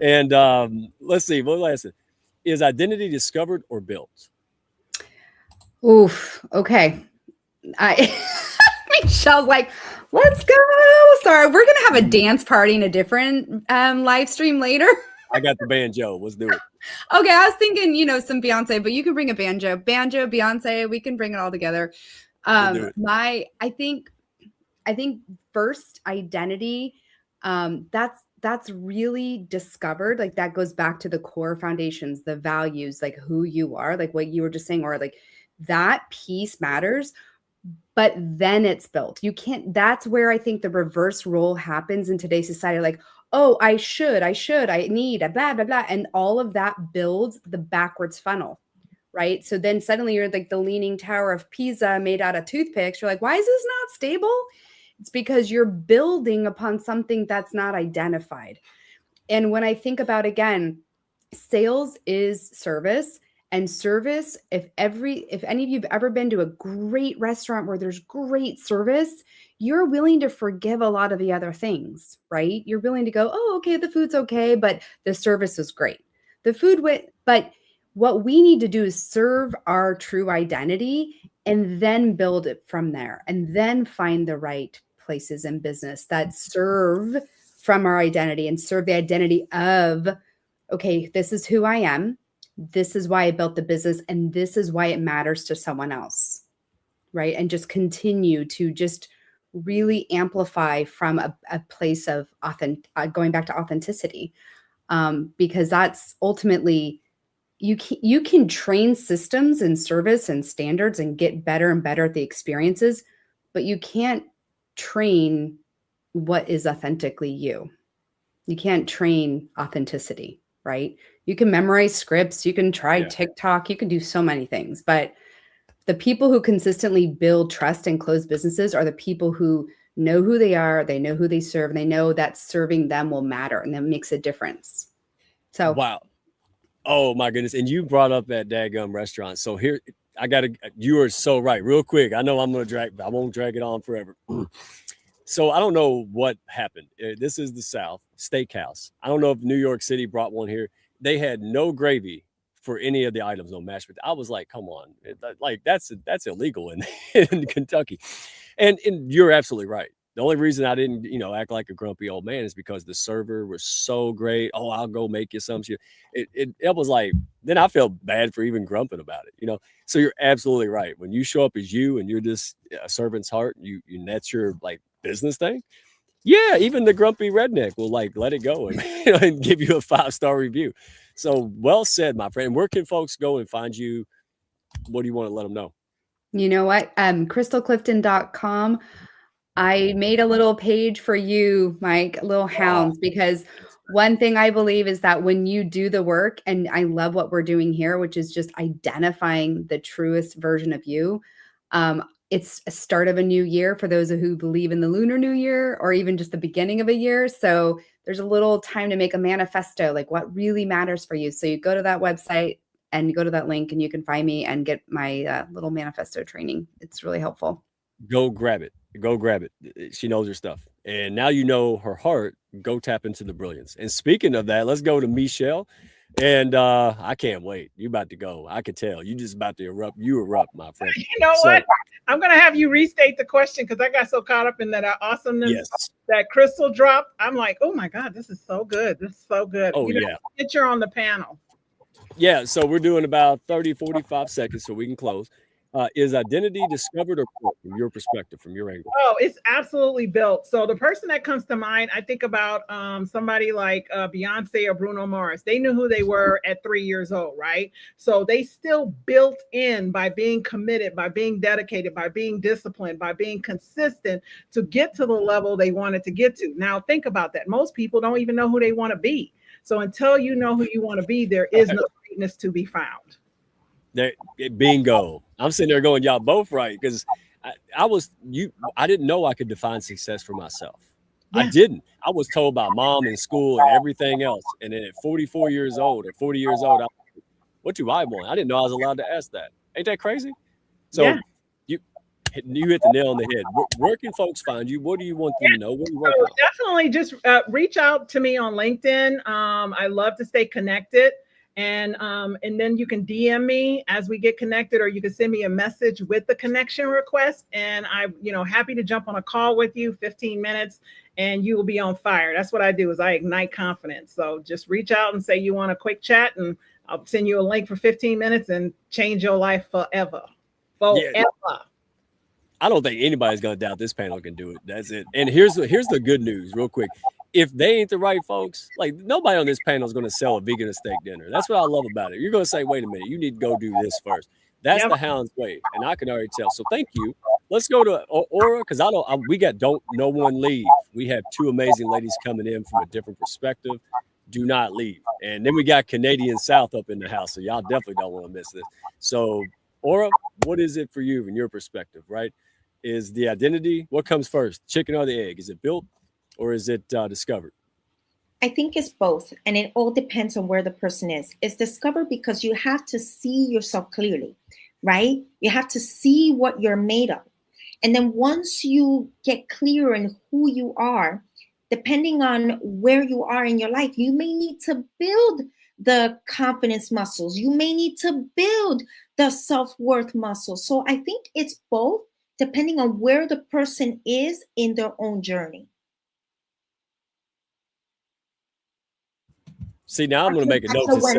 And let's see, what last? Is identity discovered or built? Oof. Okay. Michelle's like, let's go. Sorry, we're gonna have a dance party in a different live stream later. I got the banjo. Let's do it. Okay, I was thinking, some Beyonce, but you can bring a banjo, Beyonce. We can bring it all together. We'll do it. I think first identity, that's really discovered. Like, that goes back to the core foundations, the values, like who you are, like what you were just saying, or like that piece matters. But then it's built. That's where I think the reverse role happens in today's society. Like, oh, I need a blah, blah, blah. And all of that builds the backwards funnel, right? So then suddenly you're like the Leaning Tower of Pisa made out of toothpicks. You're like, why is this not stable? It's because you're building upon something that's not identified. And when I think about, again, sales is service. And service, if any of you've ever been to a great restaurant where there's great service, you're willing to forgive a lot of the other things, right? You're willing to go, oh, okay, the food's okay, but the service is great. But what we need to do is serve our true identity and then build it from there, and then find the right places in business that serve from our identity and serve the identity of, okay, this is who I am. This is why I built the business, and this is why it matters to someone else, right? And just continue to just really amplify from a place of going back to authenticity, because that's ultimately, you can train systems and service and standards and get better and better at the experiences, but you can't train what is authentically you. You can't train authenticity, right? You can memorize scripts, you can try TikTok, you can do so many things, but the people who consistently build trust and close businesses are the people who know who they are, they know who they serve, and they know that serving them will matter, and that makes a difference. So, wow. Oh my goodness. And you brought up that daggum restaurant. So here, you are so right. Real quick, I know I won't drag it on forever. So I don't know what happened. This is the South Steakhouse. I don't know if New York City brought one here. They had no gravy for any of the items on mashed potatoes. I was like, come on, like that's illegal in Kentucky. And you're absolutely right. The only reason I didn't, act like a grumpy old man is because the server was so great. Oh, I'll go make you something. It was like, then I felt bad for even grumping about it, So you're absolutely right. When you show up as you and you're just a servant's heart, and that's your like business thing. Yeah, even the grumpy redneck will like let it go and give you a 5-star review. So well said, my friend. Where can folks go and find you? What do you want to let them know? You know what? crystalclifton.com. I made a little page for you, Mike, little hounds, because one thing I believe is that when you do the work, and I love what we're doing here, which is just identifying the truest version of you. It's a start of a new year for those who believe in the Lunar New Year, or even just the beginning of a year. So there's a little time to make a manifesto, like what really matters for you. So you go to that website and you go to that link and you can find me and get my little manifesto training. It's really helpful. Go grab it. Go grab it. She knows her stuff. And now you know her heart. Go tap into the brilliance. And speaking of that, let's go to Michelle. And I can't wait. You about to go. I could tell. You just about to erupt. You erupt, my friend. You know what? I'm going to have you restate the question because I got so caught up in that awesomeness that Crystal dropped. I'm like, oh my God, this is so good. This is so good. Oh, yeah. Get you on the panel. Yeah. So we're doing about 30, 45 seconds so we can close. Is identity discovered or built from your perspective, from your angle? Oh, it's absolutely built. So the person that comes to mind, I think about somebody like Beyonce or Bruno Mars. They knew who they were at 3 years old, right? So they still built in by being committed, by being dedicated, by being disciplined, by being consistent to get to the level they wanted to get to. Now, think about that. Most people don't even know who they want to be. So until you know who you want to be, there is no greatness to be found. There, bingo. I'm sitting there going, y'all both right, because I didn't know I could define success for myself. Yeah. I didn't. I was told by mom and school and everything else. And then at 44 years old or 40 years old, what do I want? I didn't know I was allowed to ask that. Ain't that crazy? So you hit the nail on the head. Where can folks find you? What do you want them to know? What do you work on? Definitely just reach out to me on LinkedIn. I love to stay connected. And then you can DM me as we get connected, or you can send me a message with the connection request. And I'm, happy to jump on a call with you, 15 minutes, and you will be on fire. That's what I do, is I ignite confidence. So just reach out and say you want a quick chat, and I'll send you a link for 15 minutes and change your life forever. Forever. Yeah. I don't think anybody's going to doubt this panel can do it. That's it. And here's the good news real quick. If they ain't the right folks, like nobody on this panel is going to sell a vegan steak dinner. That's what I love about it. You're going to say, wait a minute, you need to go do this first. That's the Hounds way. And I can already tell. So thank you. Let's go to Aura, because we got don't no one leave. We have two amazing ladies coming in from a different perspective. Do not leave. And then we got Canadian South up in the house. So y'all definitely don't want to miss this. So Aura, what is it for you in your perspective, right? Is the identity, what comes first, chicken or the egg? Is it built or is it discovered? I think it's both. And it all depends on where the person is. It's discovered because you have to see yourself clearly, right? You have to see what you're made of. And then once you get clear in who you are, depending on where you are in your life, you may need to build the confidence muscles. You may need to build the self-worth muscles. So I think it's both, depending on where the person is in their own journey. See, now I'm going to make a note to say.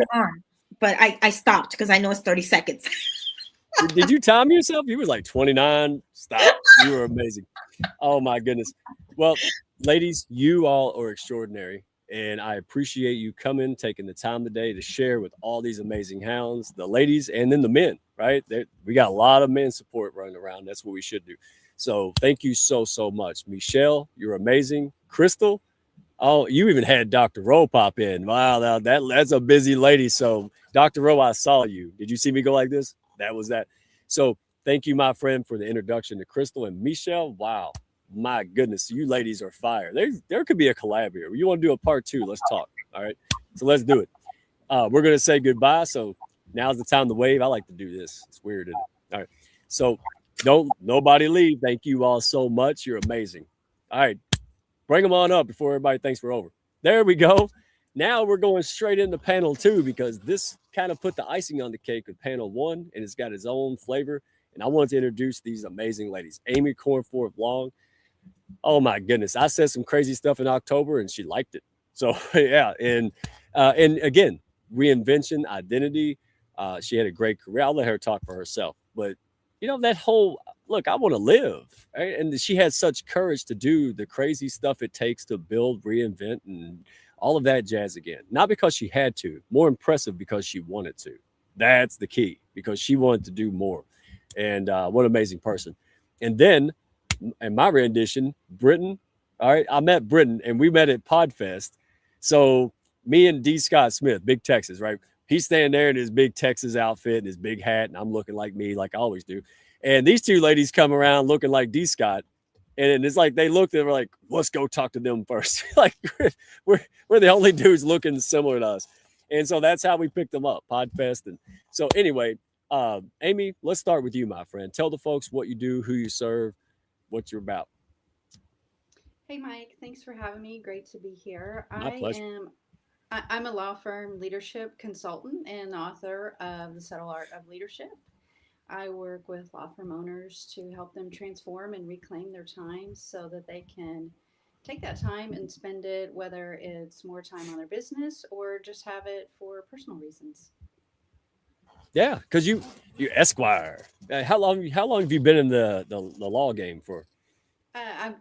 But I stopped because I know it's 30 seconds. Did you time yourself? You was like 29. Stop. You were amazing. Oh, my goodness. Well, ladies, you all are extraordinary. And I appreciate you coming, taking the time today to share with all these amazing hounds, the ladies, and then the men, right? We got a lot of men support running around. That's what we should do. So thank you so, so much. Michelle, you're amazing. Crystal, oh, you even had Dr. Rowe pop in. Wow, that's a busy lady. So Dr. Rowe, I saw you. Did you see me go like this? That was that. So thank you, my friend, for the introduction to Crystal and Michelle. Wow. My goodness, you ladies are fire. There could be a collab here. You want to do a part 2? Let's talk. All right. So let's do it. We're going to say goodbye. So now's the time to wave. I like to do this. It's weird, isn't it? All right. So nobody leave. Thank you all so much. You're amazing. All right. Bring them on up before everybody thinks we're over. There we go. Now we're going straight into panel 2, because this kind of put the icing on the cake with panel 1, and it's got its own flavor. And I want to introduce these amazing ladies. Amy Cornforth Long. Oh my goodness. I said some crazy stuff in October and she liked it. So yeah. And again, reinvention, identity. She had a great career. I'll let her talk for herself, but that whole, look, I want to live. Right? And she had such courage to do the crazy stuff it takes to build, reinvent, and all of that jazz again. Not because she had to, more impressive because she wanted to. That's the key, because she wanted to do more. And what an amazing person. And then, in my rendition, Britton. All right, I met Britton, and we met at Podfest. So me and D. Scott Smith, Big Texas, right? He's standing there in his big Texas outfit and his big hat, and I'm looking like me, like I always do. And these two ladies come around looking like D. Scott. And it's like they looked and were like, let's go talk to them first. Like we're the only dudes looking similar to us. And so that's how we picked them up, Podfest. And so anyway, Amy, let's start with you, my friend. Tell the folks what you do, who you serve, what you're about. Hey, Mike. Thanks for having me. Great to be here. My pleasure. I'm a law firm leadership consultant and author of The Subtle Art of Leadership. I work with law firm owners to help them transform and reclaim their time so that they can take that time and spend it, whether it's more time on their business or just have it for personal reasons. Yeah, because you Esquire. How long have you been in the law game for?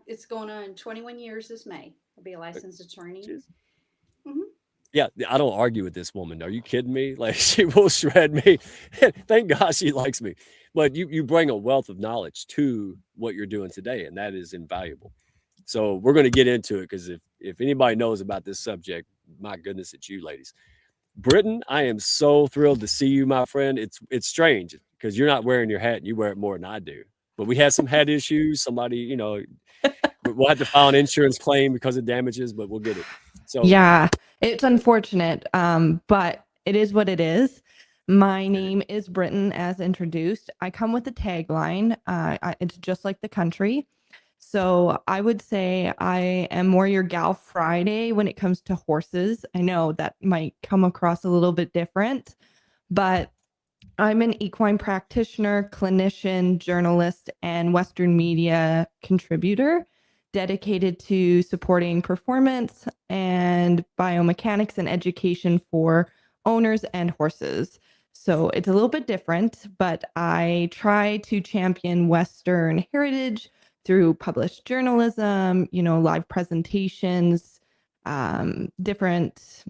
It's going on 21 years this May. I'll be a licensed attorney. Mm-hmm. Yeah, I don't argue with this woman. Are you kidding me? Like, she will shred me. Thank God she likes me. But you bring a wealth of knowledge to what you're doing today, and that is invaluable. So we're going to get into it, because if anybody knows about this subject, my goodness, it's you ladies. Britton, I am so thrilled to see you, my friend. It's strange because you're not wearing your hat and you wear it more than I do. But we had some hat issues. Somebody, we'll have to file an insurance claim because of damages, but we'll get it. So yeah, it's unfortunate, but it is what it is. My name is Britton, as introduced. I come with a tagline. It's just like the country. So I would say I am more your gal Friday when it comes to horses. I know that might come across a little bit different, but I'm an equine practitioner, clinician, journalist, and Western media contributor dedicated to supporting performance and biomechanics and education for owners and horses. So it's a little bit different, but I try to champion Western heritage through published journalism, live presentations, different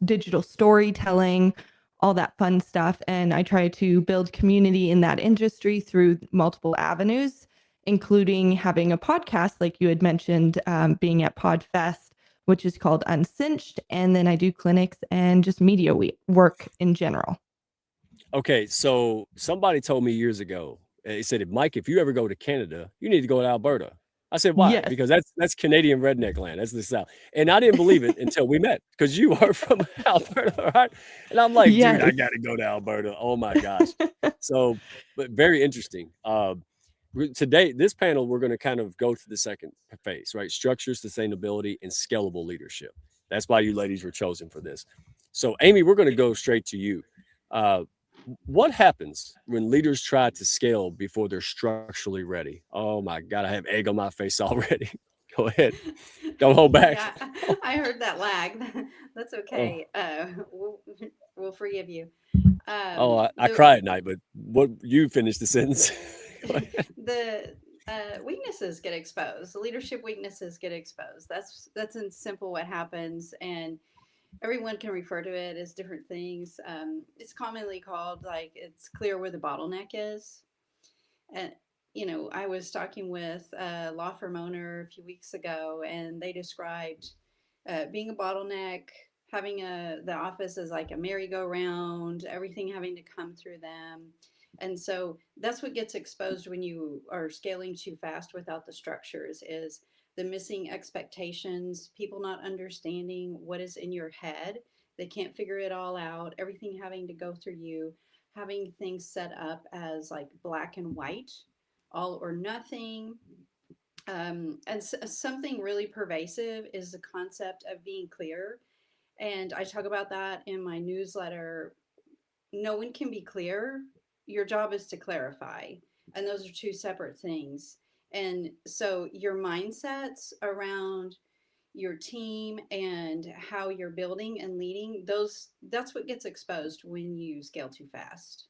digital storytelling, all that fun stuff. And I try to build community in that industry through multiple avenues, including having a podcast, like you had mentioned, being at Podfest, which is called Uncinched. And then I do clinics and just media work in general. Okay, so somebody told me years ago, he said, Mike, if you ever go to Canada, you need to go to Alberta. I said, why? Yes. Because that's Canadian redneck land. That's the South. And I didn't believe it until we met, because you are from Alberta, right? And I'm like, Yes. dude, I got to go to Alberta. Oh my gosh. So, but very interesting. Today, this panel, we're going to kind of go to the second phase, right? Structure, sustainability, and scalable leadership. That's why you ladies were chosen for this. So, Amy, we're going to go straight to you. What happens when leaders try to scale before they're structurally ready? Oh my God, I have egg on my face already. Go ahead. Don't hold back. Yeah, I heard that lag. That's okay. We'll forgive you. I cry at night, but you finish the sentence. The weaknesses get exposed. The leadership weaknesses get exposed. That's in simple what happens, and everyone can refer to it as different things. It's commonly called, like, it's clear where the bottleneck is. And, I was talking with a law firm owner a few weeks ago, and they described being a bottleneck, having the office as like a merry-go-round, everything having to come through them. And so that's what gets exposed when you are scaling too fast without the structures, is the missing expectations, people not understanding what is in your head. They can't figure it all out, everything having to go through you, having things set up as like black and white, all or nothing. And something really pervasive is the concept of being clear. And I talk about that in my newsletter. No one can be clear. Your job is to clarify. And those are two separate things. And so your mindsets around your team and how you're building and leading, that's what gets exposed when you scale too fast.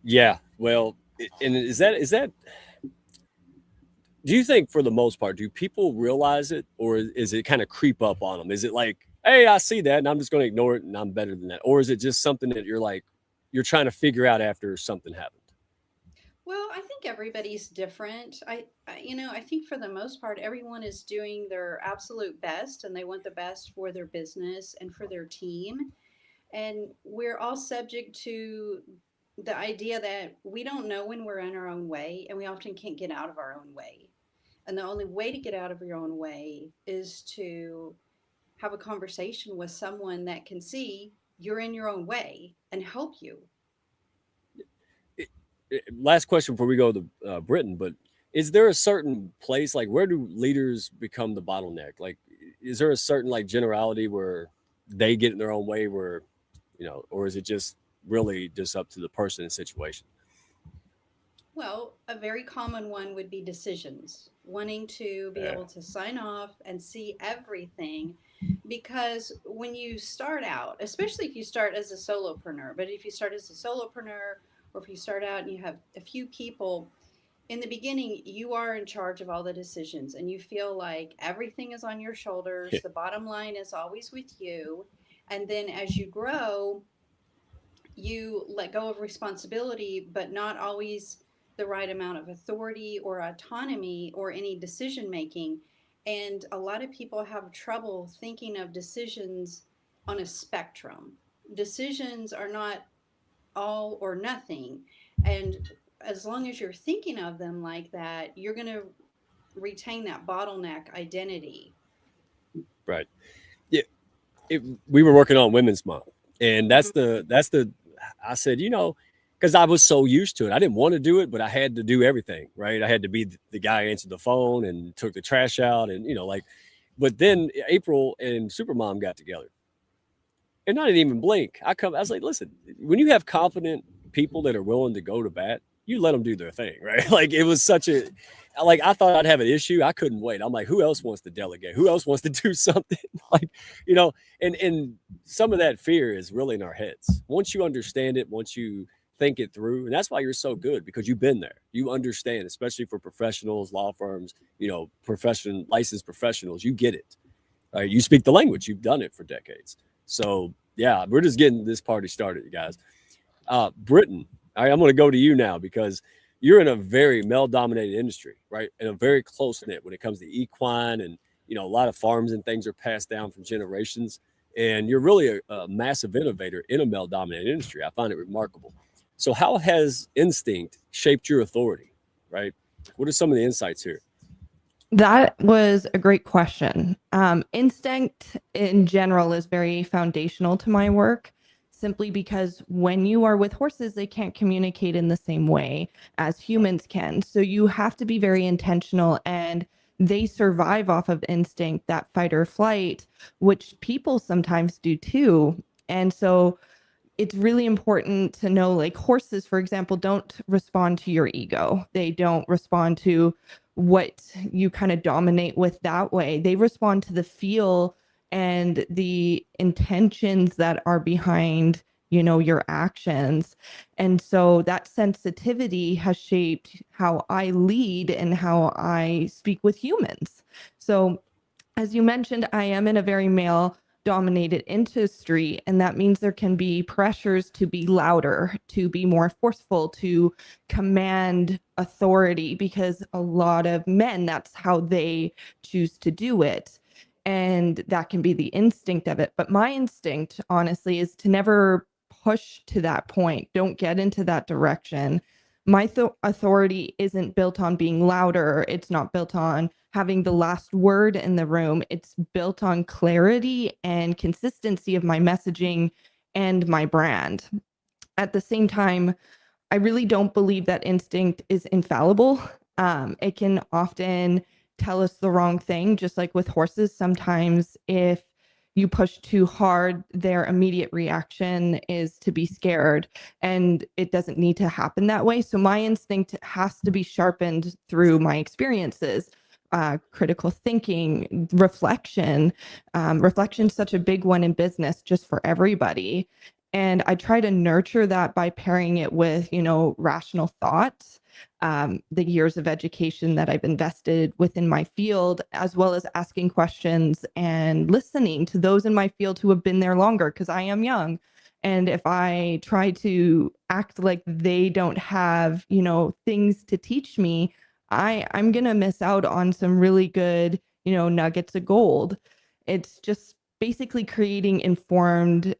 Yeah, well, and is that do you think, for the most part, do people realize it, or is it kind of creep up on them? Is it like, hey, I see that and I'm just going to ignore it and I'm better than that? Or is it just something that you're trying to figure out after something happened? Well, I think everybody's different. I think for the most part, everyone is doing their absolute best and they want the best for their business and for their team. And we're all subject to the idea that we don't know when we're in our own way and we often can't get out of our own way. And the only way to get out of your own way is to have a conversation with someone that can see you're in your own way and help you. Last question before we go to Britain, but is there a certain place, like where do leaders become the bottleneck? Like, is there a certain like generality where they get in their own way where, or is it just really just up to the person and situation? Well, a very common one would be decisions, wanting to be able to sign off and see everything. Because when you start out, especially if you start as a solopreneur, but if you start as a solopreneur or if you start out and you have a few people, in the beginning, you are in charge of all the decisions and you feel like everything is on your shoulders. The bottom line is always with you. And then as you grow, you let go of responsibility, but not always the right amount of authority or autonomy or any decision making. And a lot of people have trouble thinking of decisions on a spectrum. Decisions are not all or nothing. And as long as you're thinking of them like that, you're going to retain that bottleneck identity. Right. Yeah. We were working on Women's Month, and that's the I said, because I was so used to it. I didn't want to do it, but I had to do everything, right? I had to be the guy who answered the phone and took the trash out and, but then April and Supermom got together and I didn't even blink. I was like, listen, when you have confident people that are willing to go to bat, you let them do their thing, right? Like it was I thought I'd have an issue. I couldn't wait. I'm like, who else wants to delegate? Who else wants to do something? And some of that fear is really in our heads. Once you understand it, once you think it through, and that's why you're so good, because you've been there. You understand, especially for professionals, law firms, licensed professionals, you get it. Right? You speak the language. You've done it for decades. So yeah, we're just getting this party started, you guys. Britain, I'm going to go to you now because you're in a very male-dominated industry, right? And a very close-knit when it comes to equine and, a lot of farms and things are passed down from generations. And you're really a massive innovator in a male-dominated industry. I find it remarkable. So how has instinct shaped your authority, right? What are some of the insights here? That was a great question. Instinct in general is very foundational to my work, simply because when you are with horses, they can't communicate in the same way as humans can. So you have to be very intentional, and they survive off of instinct, that fight or flight, which people sometimes do too. And so it's really important to know, like horses, for example, don't respond to your ego. They don't respond to what you kind of dominate with that way. They respond to the feel and the intentions that are behind, your actions. And so that sensitivity has shaped how I lead and how I speak with humans. So as you mentioned, I am in a very male dominated industry, and that means there can be pressures to be louder, to be more forceful, to command authority, because a lot of men, that's how they choose to do it. And that can be the instinct of it. But my instinct, honestly, is to never push to that point. Don't get into that direction. My authority isn't built on being louder. It's not built on having the last word in the room. It's built on clarity and consistency of my messaging and my brand. At the same time, I really don't believe that instinct is infallible. It can often tell us the wrong thing, just like with horses. Sometimes if you push too hard, their immediate reaction is to be scared, and it doesn't need to happen that way. So my instinct has to be sharpened through my experiences, critical thinking, reflection. Reflection is such a big one in business, just for everybody. And I try to nurture that by pairing it with, rational thoughts, the years of education that I've invested within my field, as well as asking questions and listening to those in my field who have been there longer, because I am young. And if I try to act like they don't have, things to teach me, I'm going to miss out on some really good, nuggets of gold. It's just basically creating informed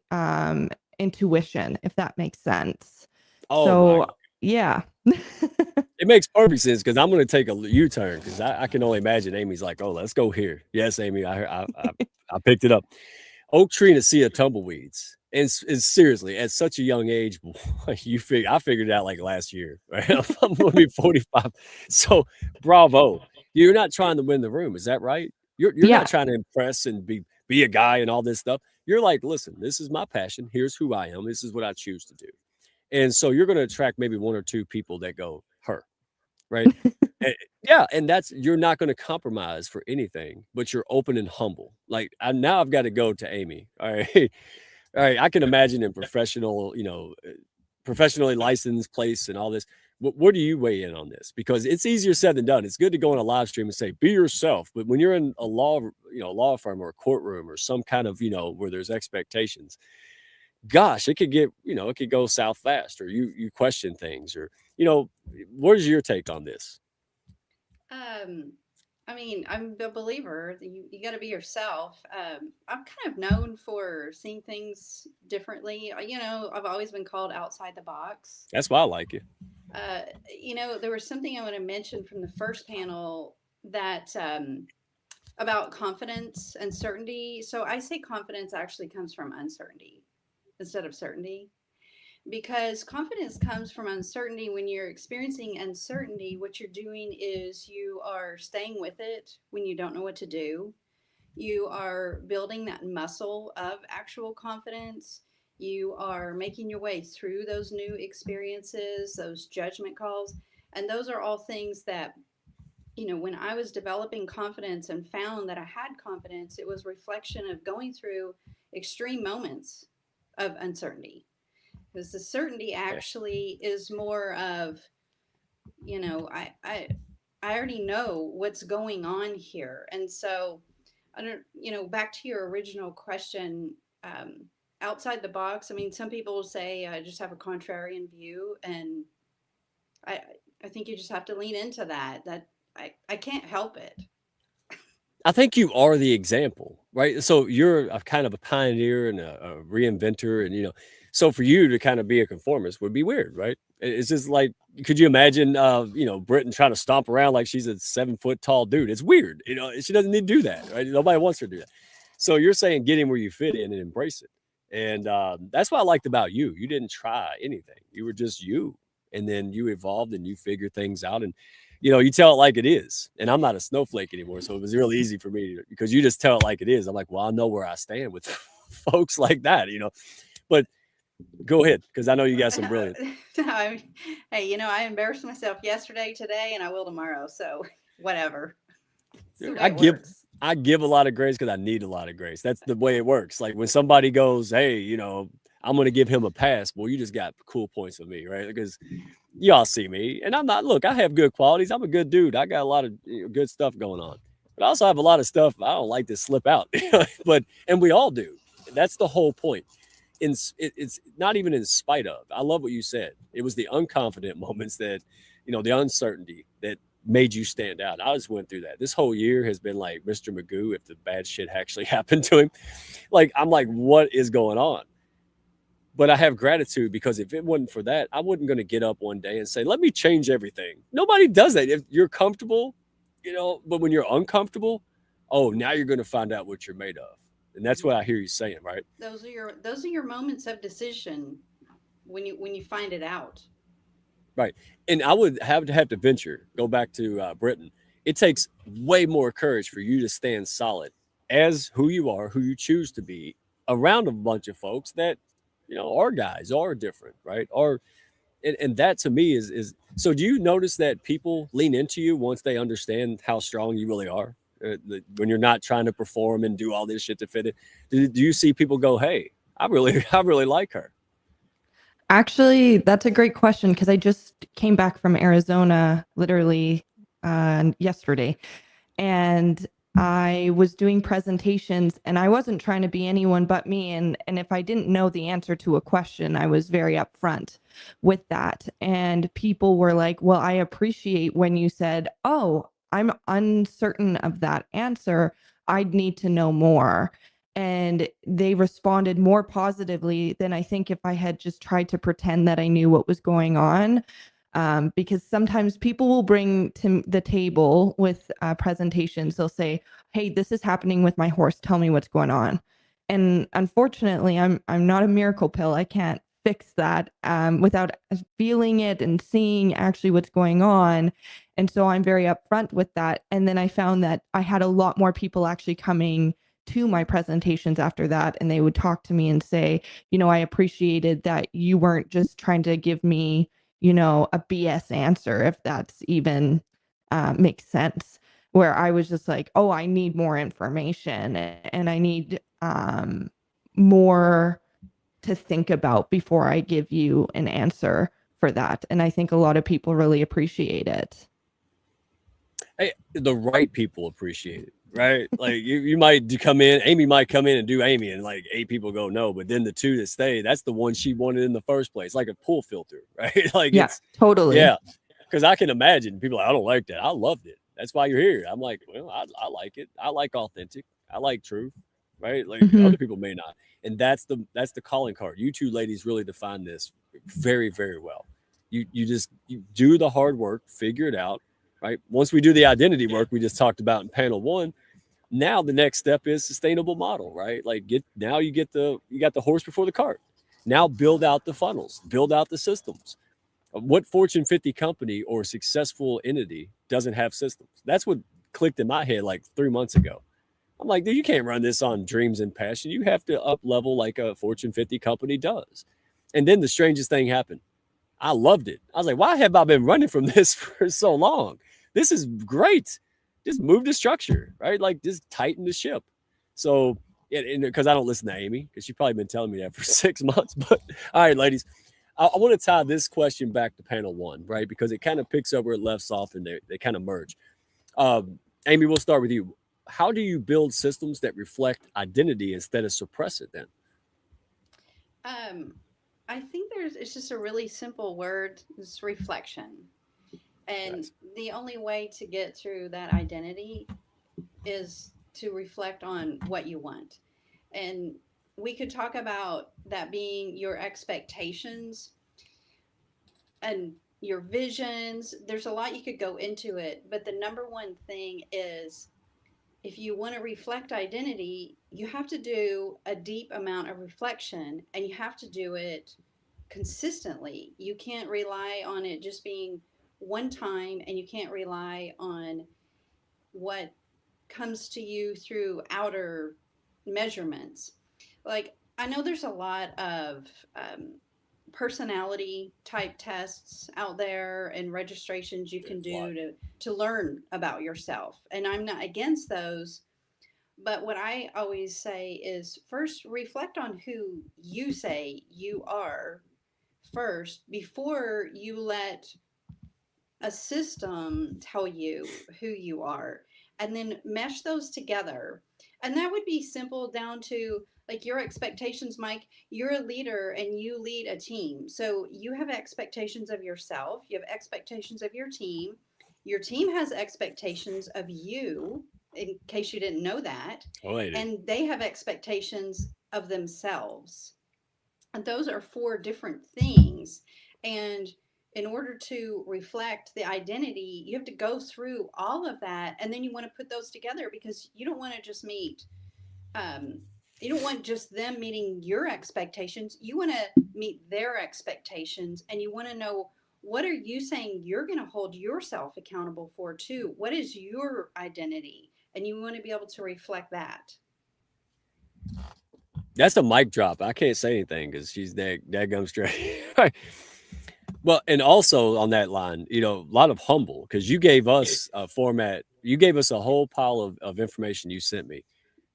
intuition, if that makes sense. Oh So, my, yeah. it makes perfect sense because I'm going to take a U-turn because I can only imagine Amy's like, oh, let's go here. Yes, Amy, I picked it up. Oak tree and a sea of tumbleweeds. And seriously, at such a young age, I figured it out like last year, right? I'm going to be 45. So bravo. You're not trying to win the room. Is that right? You're Yeah. not trying to impress and be a guy and all this stuff. You're like, listen, this is my passion. Here's who I am. This is what I choose to do. And so you're going to attract maybe one or two people that go, her, right? Yeah, and you're not going to compromise for anything, but you're open and humble. Like now I've got to go to Amy. All right. All right. I can imagine in professionally licensed place and all this. Where do you weigh in on this? Because it's easier said than done. It's good to go on a live stream and say, be yourself. But when you're in a law firm or a courtroom or some kind of, where there's expectations, gosh, it could go south fast, or you question things, or, what is your take on this? I mean, I'm a believer that you got to be yourself. I'm kind of known for seeing things differently. I've always been called outside the box. That's why I like you. There was something I want to mention from the first panel that about confidence and certainty. So I say confidence actually comes from uncertainty instead of certainty. Because confidence comes from uncertainty. When you're experiencing uncertainty, what you're doing is you are staying with it when you don't know what to do. You are building that muscle of actual confidence. You are making your way through those new experiences, those judgment calls. And those are all things that, when I was developing confidence and found that I had confidence, it was a reflection of going through extreme moments of uncertainty. Because the certainty actually is more of, I already know what's going on here. And so, back to your original question, outside the box, I mean, some people will say, I just have a contrarian view. And I think you just have to lean into that I can't help it. I think you are the example, right? So you're a kind of a pioneer and a reinventor, and so for you to kind of be a conformist would be weird, right? It's just like, could you imagine, Britain trying to stomp around like she's a 7-foot tall dude? It's weird, she doesn't need to do that, right? Nobody wants her to do that. So you're saying get in where you fit in and embrace it. And that's what I liked about you. You didn't try anything. You were just you. And then you evolved and you figured things out, and you tell it like it is. And I'm not a snowflake anymore. So it was really easy for me because you just tell it like it is. I'm like, well, I know where I stand with folks like that, but go ahead. Cause I know you got some brilliant. Hey, I embarrassed myself yesterday, today, and I will tomorrow. So whatever. I give a lot of grace because I need a lot of grace. That's the way it works. Like when somebody goes, hey, I'm going to give him a pass. Well, you just got cool points with me, right? Because y'all see me, and I'm not. Look, I have good qualities. I'm a good dude. I got a lot of good stuff going on, but I also have a lot of stuff I don't like to slip out. And we all do. That's the whole point. It's not even in spite of. I love what you said. It was the unconfident moments that, the uncertainty that made you stand out. I just went through that. This whole year has been like Mr. Magoo if the bad shit actually happened to him. Like, I'm like, what is going on? But I have gratitude because if it wasn't for that, I wasn't going to get up one day and say, let me change everything. Nobody does that. If you're comfortable, but when you're uncomfortable, oh, now you're going to find out what you're made of. And that's what I hear you saying, right? Those are your moments of decision when you find it out. Right. And I would have to venture, go back to Britain. It takes way more courage for you to stand solid as who you are, who you choose to be, around a bunch of folks that, our guys are different, right? And that to me is so. Do you notice that people lean into you once they understand how strong you really are? When you're not trying to perform and do all this shit to fit it, do you see people go, "Hey, I really like her"? Actually, that's a great question because I just came back from Arizona literally yesterday, and I was doing presentations and I wasn't trying to be anyone but me. And if I didn't know the answer to a question, I was very upfront with that. And people were like, well, I appreciate when you said, oh, I'm uncertain of that answer. I'd need to know more. And they responded more positively than I think if I had just tried to pretend that I knew what was going on. Because sometimes people will bring to the table with presentations, they'll say, hey, this is happening with my horse. Tell me what's going on. And unfortunately, I'm not a miracle pill. I can't fix that without feeling it and seeing actually what's going on. And so I'm very upfront with that. And then I found that I had a lot more people actually coming to my presentations after that. And they would talk to me and say, I appreciated that you weren't just trying to give me a BS answer, if that's even makes sense, where I was just like, oh, I need more information and I need more to think about before I give you an answer for that. And I think a lot of people really appreciate it. Hey, the right people appreciate it, right? Like you might come in, Amy might come in and do Amy, and like 8 people go no, but then the 2 that stay, that's the one she wanted in the first place, like a pool filter, right? Like it's totally. Yeah, because I can imagine people like, I don't like that. I loved it. That's why you're here. I'm like, well, I like it. I like authentic. I like truth, right? Like other people may not, and that's the calling card. You two ladies really define this very, very well. You do the hard work, figure it out. Right. Once we do the identity work we just talked about in panel 1, now the next step is sustainable model, right? Like you got the horse before the cart. Now build out the funnels, build out the systems. What Fortune 50 company or successful entity doesn't have systems? That's what clicked in my head like 3 months ago. I'm like, dude, you can't run this on dreams and passion. You have to up level like a Fortune 50 company does. And then the strangest thing happened. I loved it. I was like, why have I been running from this for so long? This is great. Just move the structure, right? Like just tighten the ship. So, because I don't listen to Amy, because she's probably been telling me that for 6 months. But all right, ladies, I want to tie this question back to panel 1, right? Because it kind of picks up where it left off and they kind of merge. Amy, we'll start with you. How do you build systems that reflect identity instead of suppress it then? I think it's just a really simple word. It's reflection. And nice. The only way to get through that identity is to reflect on what you want. And we could talk about that being your expectations and your visions. There's a lot you could go into it, but the number one thing is if you want to reflect identity, you have to do a deep amount of reflection and you have to do it consistently. You can't rely on it just being one time, and you can't rely on what comes to you through outer measurements. Like, I know there's a lot of personality type tests out there and registrations you can do to learn about yourself. And I'm not against those. But what I always say is first reflect on who you say you are first before you let a system tell you who you are, and then mesh those together. And that would be simple down to like your expectations. Mike, you're a leader and you lead a team, so you have expectations of yourself, you have expectations of your team has expectations of you, in case you didn't know that. And they have expectations of themselves, and those are 4 different things. And in order to reflect the identity, you have to go through all of that, and then you want to put those together because you don't want to just meet you don't want just them meeting your expectations. You want to meet their expectations, and you want to know, what are you saying you're going to hold yourself accountable for too? What is your identity? And you want to be able to reflect that. That's a mic drop. I can't say anything because she's that straight. Well, and also on that line, a lot of humble, because you gave us a format. You gave us a whole pile of information you sent me.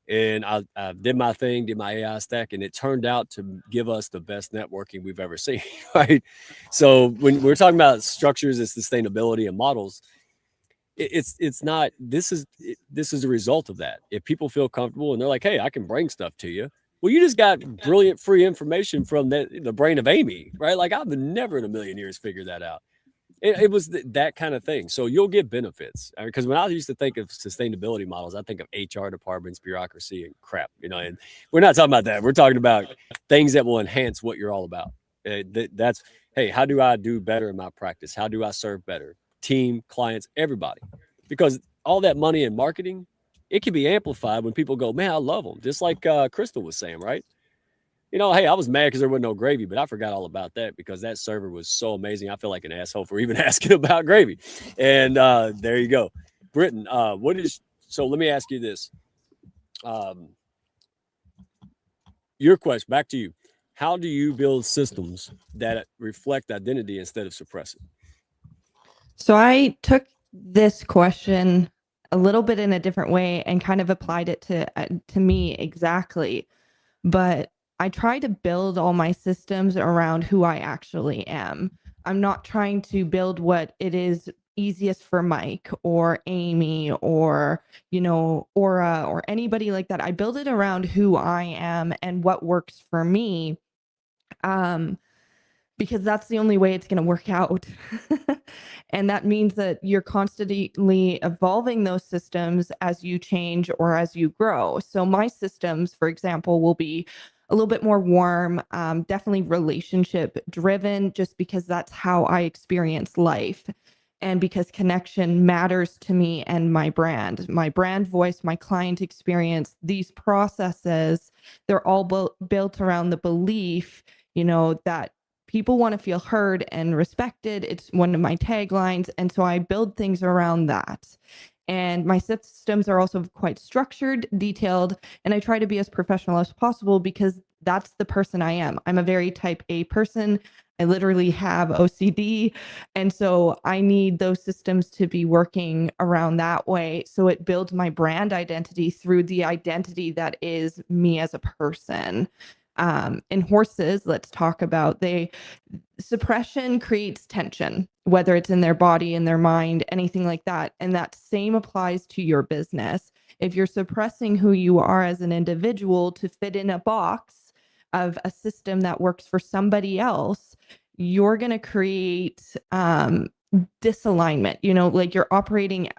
And I did my thing, did my AI stack, and it turned out to give us the best networking we've ever seen, right? So when we're talking about structures and sustainability and models, it's not, this is a result of that. If people feel comfortable and they're like, hey, I can bring stuff to you. Well, you just got brilliant free information from the brain of Amy, right? Like I've never in a million years figured that out. It was that kind of thing. So you'll get benefits. Because when I used to think of sustainability models, I think of HR departments, bureaucracy, and crap, and we're not talking about that. We're talking about things that will enhance what you're all about. That's, hey, how do I do better in my practice? How do I serve better? Team, clients, everybody. Because all that money in marketing, it can be amplified when people go, man, I love them. Just like Crystal was saying, right? Hey, I was mad because there wasn't no gravy, but I forgot all about that because that server was so amazing. I feel like an asshole for even asking about gravy. And there you go. Britton, so let me ask you this. Your question, back to you. How do you build systems that reflect identity instead of suppress it? So I took this question a little bit in a different way and kind of applied it to me exactly. But I try to build all my systems around who I actually am. I'm not trying to build what it is easiest for Mike or Amy or, Aura or anybody like that. I build it around who I am and what works for me. Because that's the only way it's going to work out. And that means that you're constantly evolving those systems as you change or as you grow. So my systems, for example, will be a little bit more warm, definitely relationship driven, just because that's how I experience life. And because connection matters to me and my brand voice, my client experience, these processes, they're all built around the belief, that people want to feel heard and respected. It's one of my taglines. And so I build things around that. And my systems are also quite structured, detailed, and I try to be as professional as possible because that's the person I am. I'm a very type A person. I literally have OCD. And so I need those systems to be working around that way. So it builds my brand identity through the identity that is me as a person. In horses, let's talk about suppression creates tension, whether it's in their body, in their mind, anything like that. And that same applies to your business. If you're suppressing who you are as an individual to fit in a box of a system that works for somebody else, you're going to create disalignment, like you're operating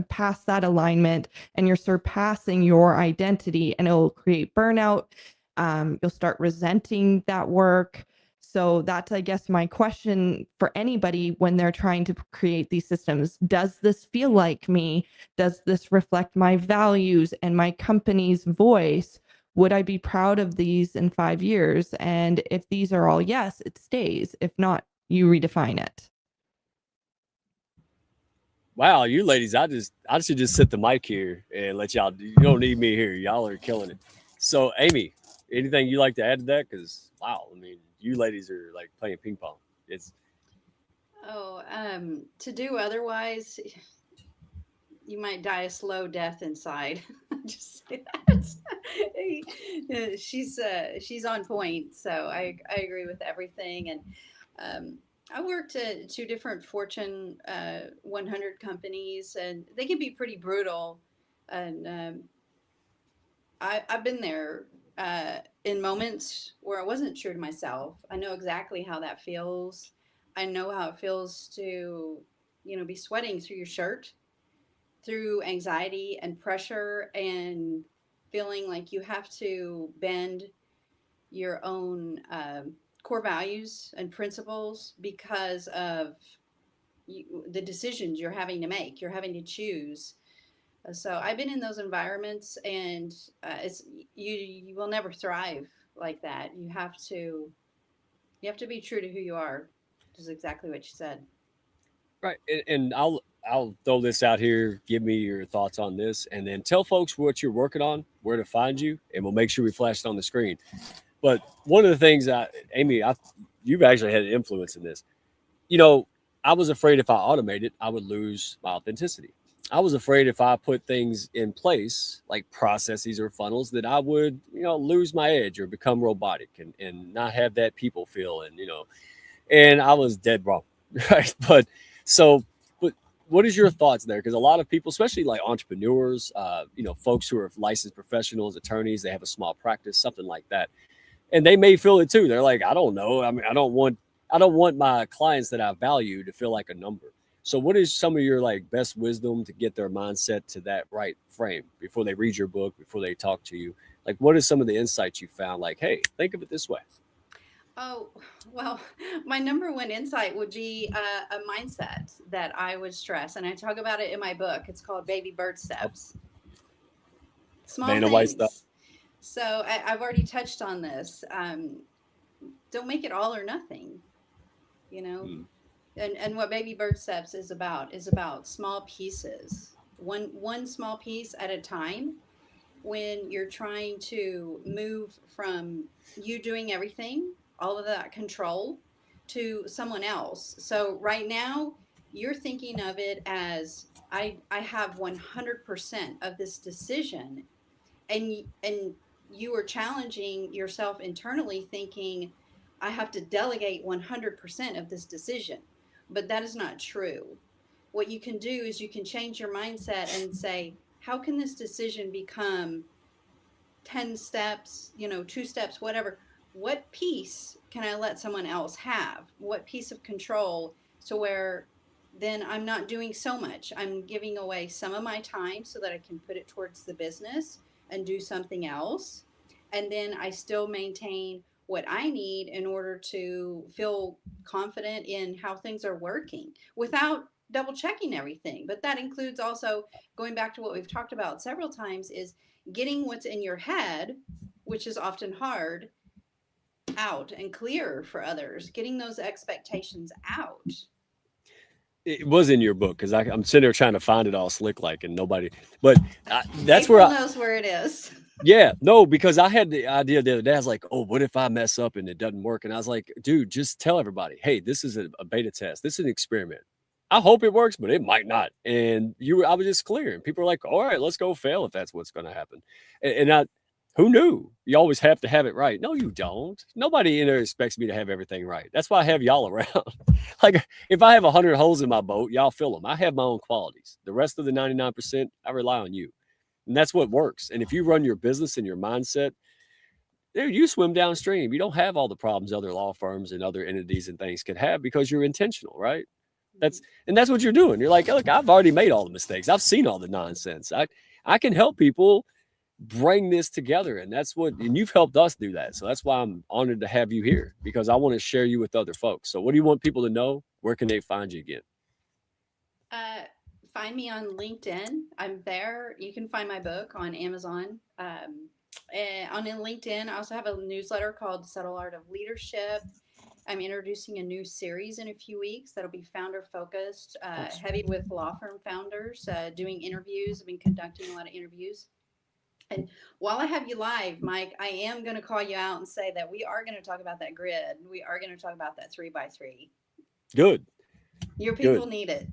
past that alignment and you're surpassing your identity, and it will create burnout. You'll start resenting that work. So that's, I guess, my question for anybody when they're trying to create these systems. Does this feel like me? Does this reflect my values and my company's voice? Would I be proud of these in 5 years? And if these are all yes, it stays. If not, you redefine it. Wow, you ladies, I should just sit the mic here and let y'all. You don't need me here. Y'all are killing it. So, Amy, anything you like to add to that? Because wow, I mean, you ladies are like playing ping pong. To do otherwise, you might die a slow death inside. Just say that. She's on point. So I agree with everything. And I worked at 2 different Fortune 100 companies, and they can be pretty brutal. And I've been there in moments where I wasn't true to myself. I know exactly how that feels. I know how it feels to, be sweating through your shirt, through anxiety and pressure, and feeling like you have to bend your own core values and principles because of the decisions you're having to make. You're having to choose. So I've been in those environments, and you will never thrive like that. You have to be true to who you are, which is exactly what you said. Right, and I'll throw this out here. Give me your thoughts on this, and then tell folks what you're working on, where to find you, and we'll make sure we flash it on the screen. But one of the things, Amy, you've actually had an influence in this. I was afraid if I automated, I would lose my authenticity. I was afraid if I put things in place like processes or funnels that I would, lose my edge or become robotic and not have that people feel. And I was dead wrong. Right. But what is your thoughts there? Because a lot of people, especially like entrepreneurs, folks who are licensed professionals, attorneys, they have a small practice, something like that, and they may feel it too. They're like, I don't know. I mean, I don't want my clients that I value to feel like a number. So what is some of your like best wisdom to get their mindset to that right frame before they read your book, before they talk to you? Like, what is some of the insights you found? Like, hey, think of it this way. Oh, well, my number one insight would be a mindset that I would stress. And I talk about it in my book. It's called Baby Bird Steps. Small Vanna White stuff. things. So I've already touched on this. Don't make it all or nothing, you know? And what Baby Bird Steps is about small pieces, one small piece at a time. When you're trying to move from you doing everything, all of that control, to someone else. So right now you're thinking of it as I have 100% of this decision, and you are challenging yourself internally thinking I have to delegate 100% of this decision. But that is not true. What you can do is you can change your mindset and say, how can this decision become 10 steps, 2 steps, whatever? What piece can I let someone else have? What piece of control, so where then I'm not doing so much. I'm giving away some of my time so that I can put it towards the business and do something else. And then I still maintain what I need in order to feel confident in how things are working without double checking everything. But that includes also going back to what we've talked about several times, is getting what's in your head, which is often hard, out and clear for others, getting those expectations out. It was in your book, because I'm sitting there trying to find it all slick like, and nobody, but that's April where knows where it is. Yeah, no, because I had the idea the other day. I was like, oh, what if I mess up and it doesn't work? And I was like, dude, just tell everybody, hey, this is a beta test. This is an experiment. I hope it works, but it might not. And I was just clear. And people are like, all right, let's go fail if that's what's going to happen. Who knew? You always have to have it right. No, you don't. Nobody in there expects me to have everything right. That's why I have y'all around. Like, if I have 100 holes in my boat, y'all fill them. I have my own qualities. The rest of the 99%, I rely on you. And that's what works. And if you run your business and your mindset, dude, you swim downstream. You don't have all the problems other law firms and other entities and things could have, because you're intentional, right? That's what you're doing. You're like, look, I've already made all the mistakes. I've seen all the nonsense. I can help people bring this together. And and you've helped us do that. So that's why I'm honored to have you here, because I want to share you with other folks. So what do you want people to know? Where can they find you again? Find me on LinkedIn. I'm there. You can find my book on Amazon. And on LinkedIn, I also have a newsletter called Subtle Art of Leadership. I'm introducing a new series in a few weeks that'll be founder focused, heavy with law firm founders, doing interviews. I've been conducting a lot of interviews. And while I have you live, Mike, I am going to call you out and say that we are going to talk about that grid. We are going to talk about that 3x3. Good. Your people need it.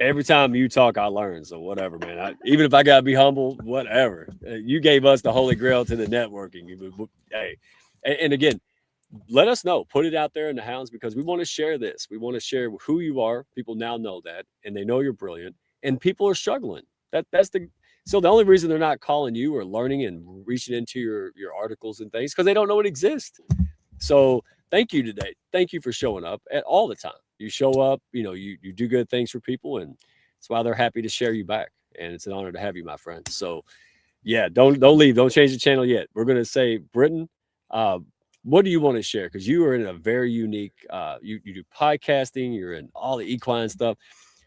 Every time you talk, I learn. So whatever, man. Even if I got to be humble, whatever. You gave us the holy grail to the networking. Hey, and again, let us know. Put it out there in the Hounds, because we want to share this. We want to share who you are. People now know that, and they know you're brilliant. And people are struggling. So the only reason they're not calling you or learning and reaching into your articles and things, because they don't know it exists. So thank you today. Thank you for showing up all the time. You show up, you do good things for people, and that's why they're happy to share you back. And it's an honor to have you, my friend. So yeah, don't leave. Don't change the channel yet. We're going to say, Britton, what do you want to share? Because you are in a very unique, you do podcasting, you're in all the equine stuff.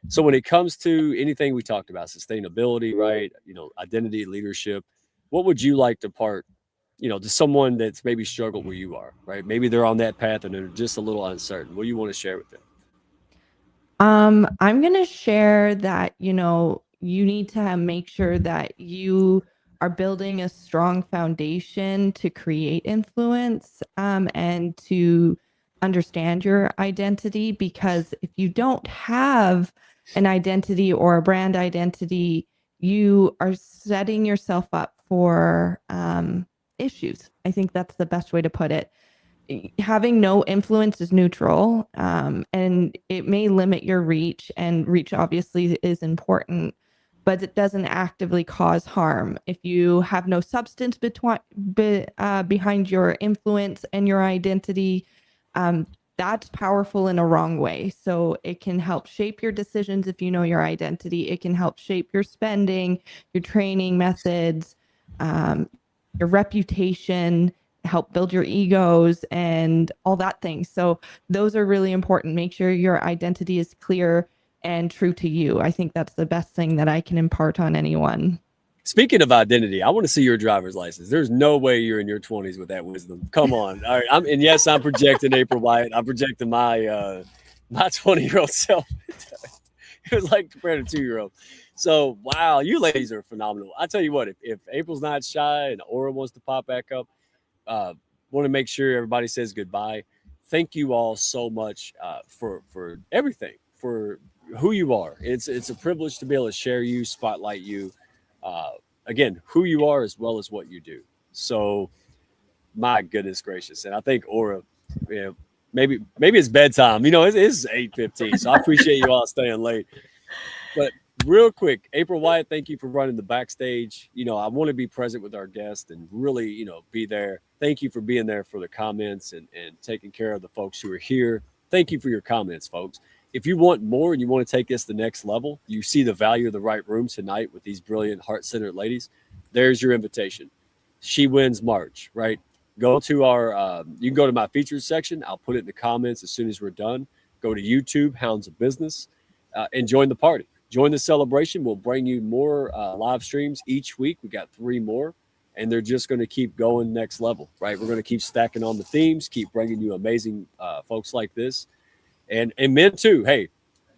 So when it comes to anything we talked about, sustainability, right? Identity, leadership, what would you like to to someone that's maybe struggled where you are, right? Maybe they're on that path and they're just a little uncertain. What do you want to share with them? I'm going to share that, you need to make sure that you are building a strong foundation to create influence, and to understand your identity, because if you don't have an identity or a brand identity, you are setting yourself up for issues. I think that's the best way to put it. having no influence is neutral, and it may limit your reach, and reach obviously is important, but it doesn't actively cause harm. If you have no substance behind your influence and your identity, that's powerful in a wrong way. So it can help shape your decisions if you know your identity. It can help shape your spending, your training methods, your reputation, help build your egos and all that thing. So those are really important. Make sure your identity is clear and true to you. I think that's the best thing that I can impart on anyone. Speaking of identity, I want to see your driver's license. There's no way you're in your 20s with that wisdom. Come on. All right. And yes, I'm projecting April Wyatt. I'm projecting my 20-year-old self. It was like compared to 2-year-old. So, wow, you ladies are phenomenal. I tell you what, if April's not shy and Aura wants to pop back up, want to make sure everybody says goodbye. Thank you all so much for everything, for who you are. It's a privilege to be able to share you, spotlight you. Again, who you are as well as what you do. So, my goodness gracious. And I think Aura, maybe it's bedtime. It's 8:15. So I appreciate you all staying late. But real quick, April Wyatt, thank you for running the backstage. I want to be present with our guests and really, be there. Thank you for being there for the comments and taking care of the folks who are here. Thank you for your comments, folks. If you want more and you want to take this to the next level, you see the value of the right room tonight with these brilliant heart-centered ladies. There's your invitation. She Wins March, right? Go to you can go to my featured section. I'll put it in the comments as soon as we're done. Go to YouTube, Hounds of Business, and join the party. Join the celebration. We'll bring you more live streams each week. We got 3 more, and they're just going to keep going next level, right? We're going to keep stacking on the themes, keep bringing you amazing folks like this. And men too. Hey,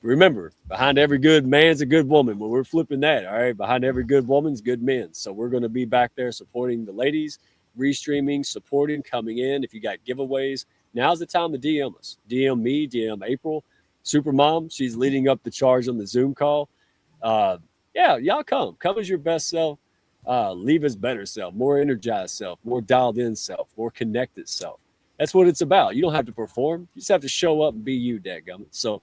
remember, behind every good man's a good woman. When we're flipping that, all right, behind every good woman's good men. So we're going to be back there supporting the ladies, restreaming, supporting, coming in. If you got giveaways, now's the time to DM us. DM me, DM April. Supermom, she's leading up the charge on the Zoom call. Y'all come as your best self. Leave as better self, more energized self, more dialed in self, more connected self. That's what it's about. You don't have to perform. You just have to show up and be you, dadgummit. So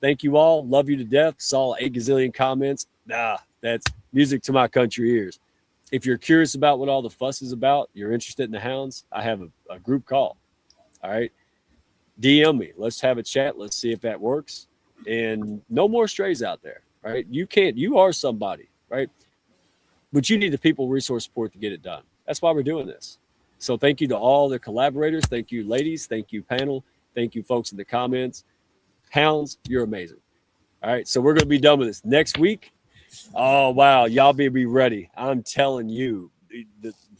thank you all. Love you to death. Saw 8 gazillion comments. That's music to my country ears. If you're curious about what all the fuss is about, you're interested in the Hounds, I have a group call. All right. DM me. Let's have a chat. Let's see if that works. And no more strays out there. Right. You are somebody, right? But you need the people resource support to get it done. That's why we're doing this. So thank you to all the collaborators. Thank you, ladies. Thank you, panel. Thank you, folks in the comments. Hounds, you're amazing. All right. So we're going to be done with this next week. Oh, wow. Y'all be ready. I'm telling you,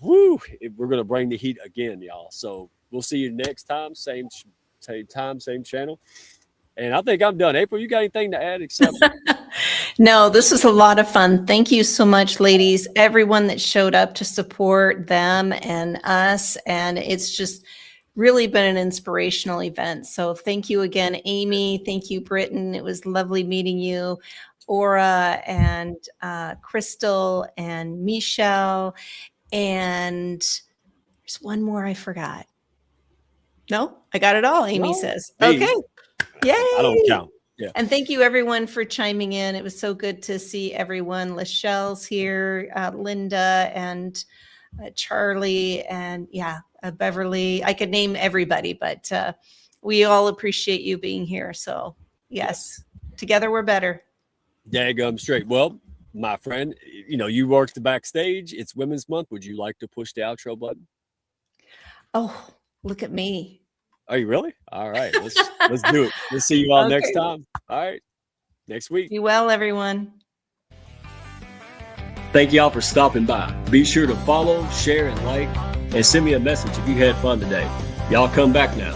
we're going to bring the heat again, y'all. So we'll see you next time. Same time, same channel. And I think I'm done. April, you got anything to add except? No, this was a lot of fun. Thank you so much, ladies. Everyone that showed up to support them and us. And it's just really been an inspirational event. So thank you again, Amy. Thank you, Britton. It was lovely meeting you. Aura and Crystal and Michelle. And there's one more I forgot. No, I got it all, Amy says. Hey. Okay. Yay. I don't count. Yeah. And thank you, everyone, for chiming in. It was so good to see everyone. Lachelle's here, Linda and Charlie and Beverly. I could name everybody, but we all appreciate you being here. So, yes, together we're better. Daggum straight. Well, my friend, you worked the backstage. It's Women's Month. Would you like to push the outro button? Oh, look at me. Are you really? All right. Let's do it. We'll see you all next time. All right. Next week. Be well, everyone. Thank y'all for stopping by. Be sure to follow, share, and like, and send me a message if you had fun today. Y'all come back now.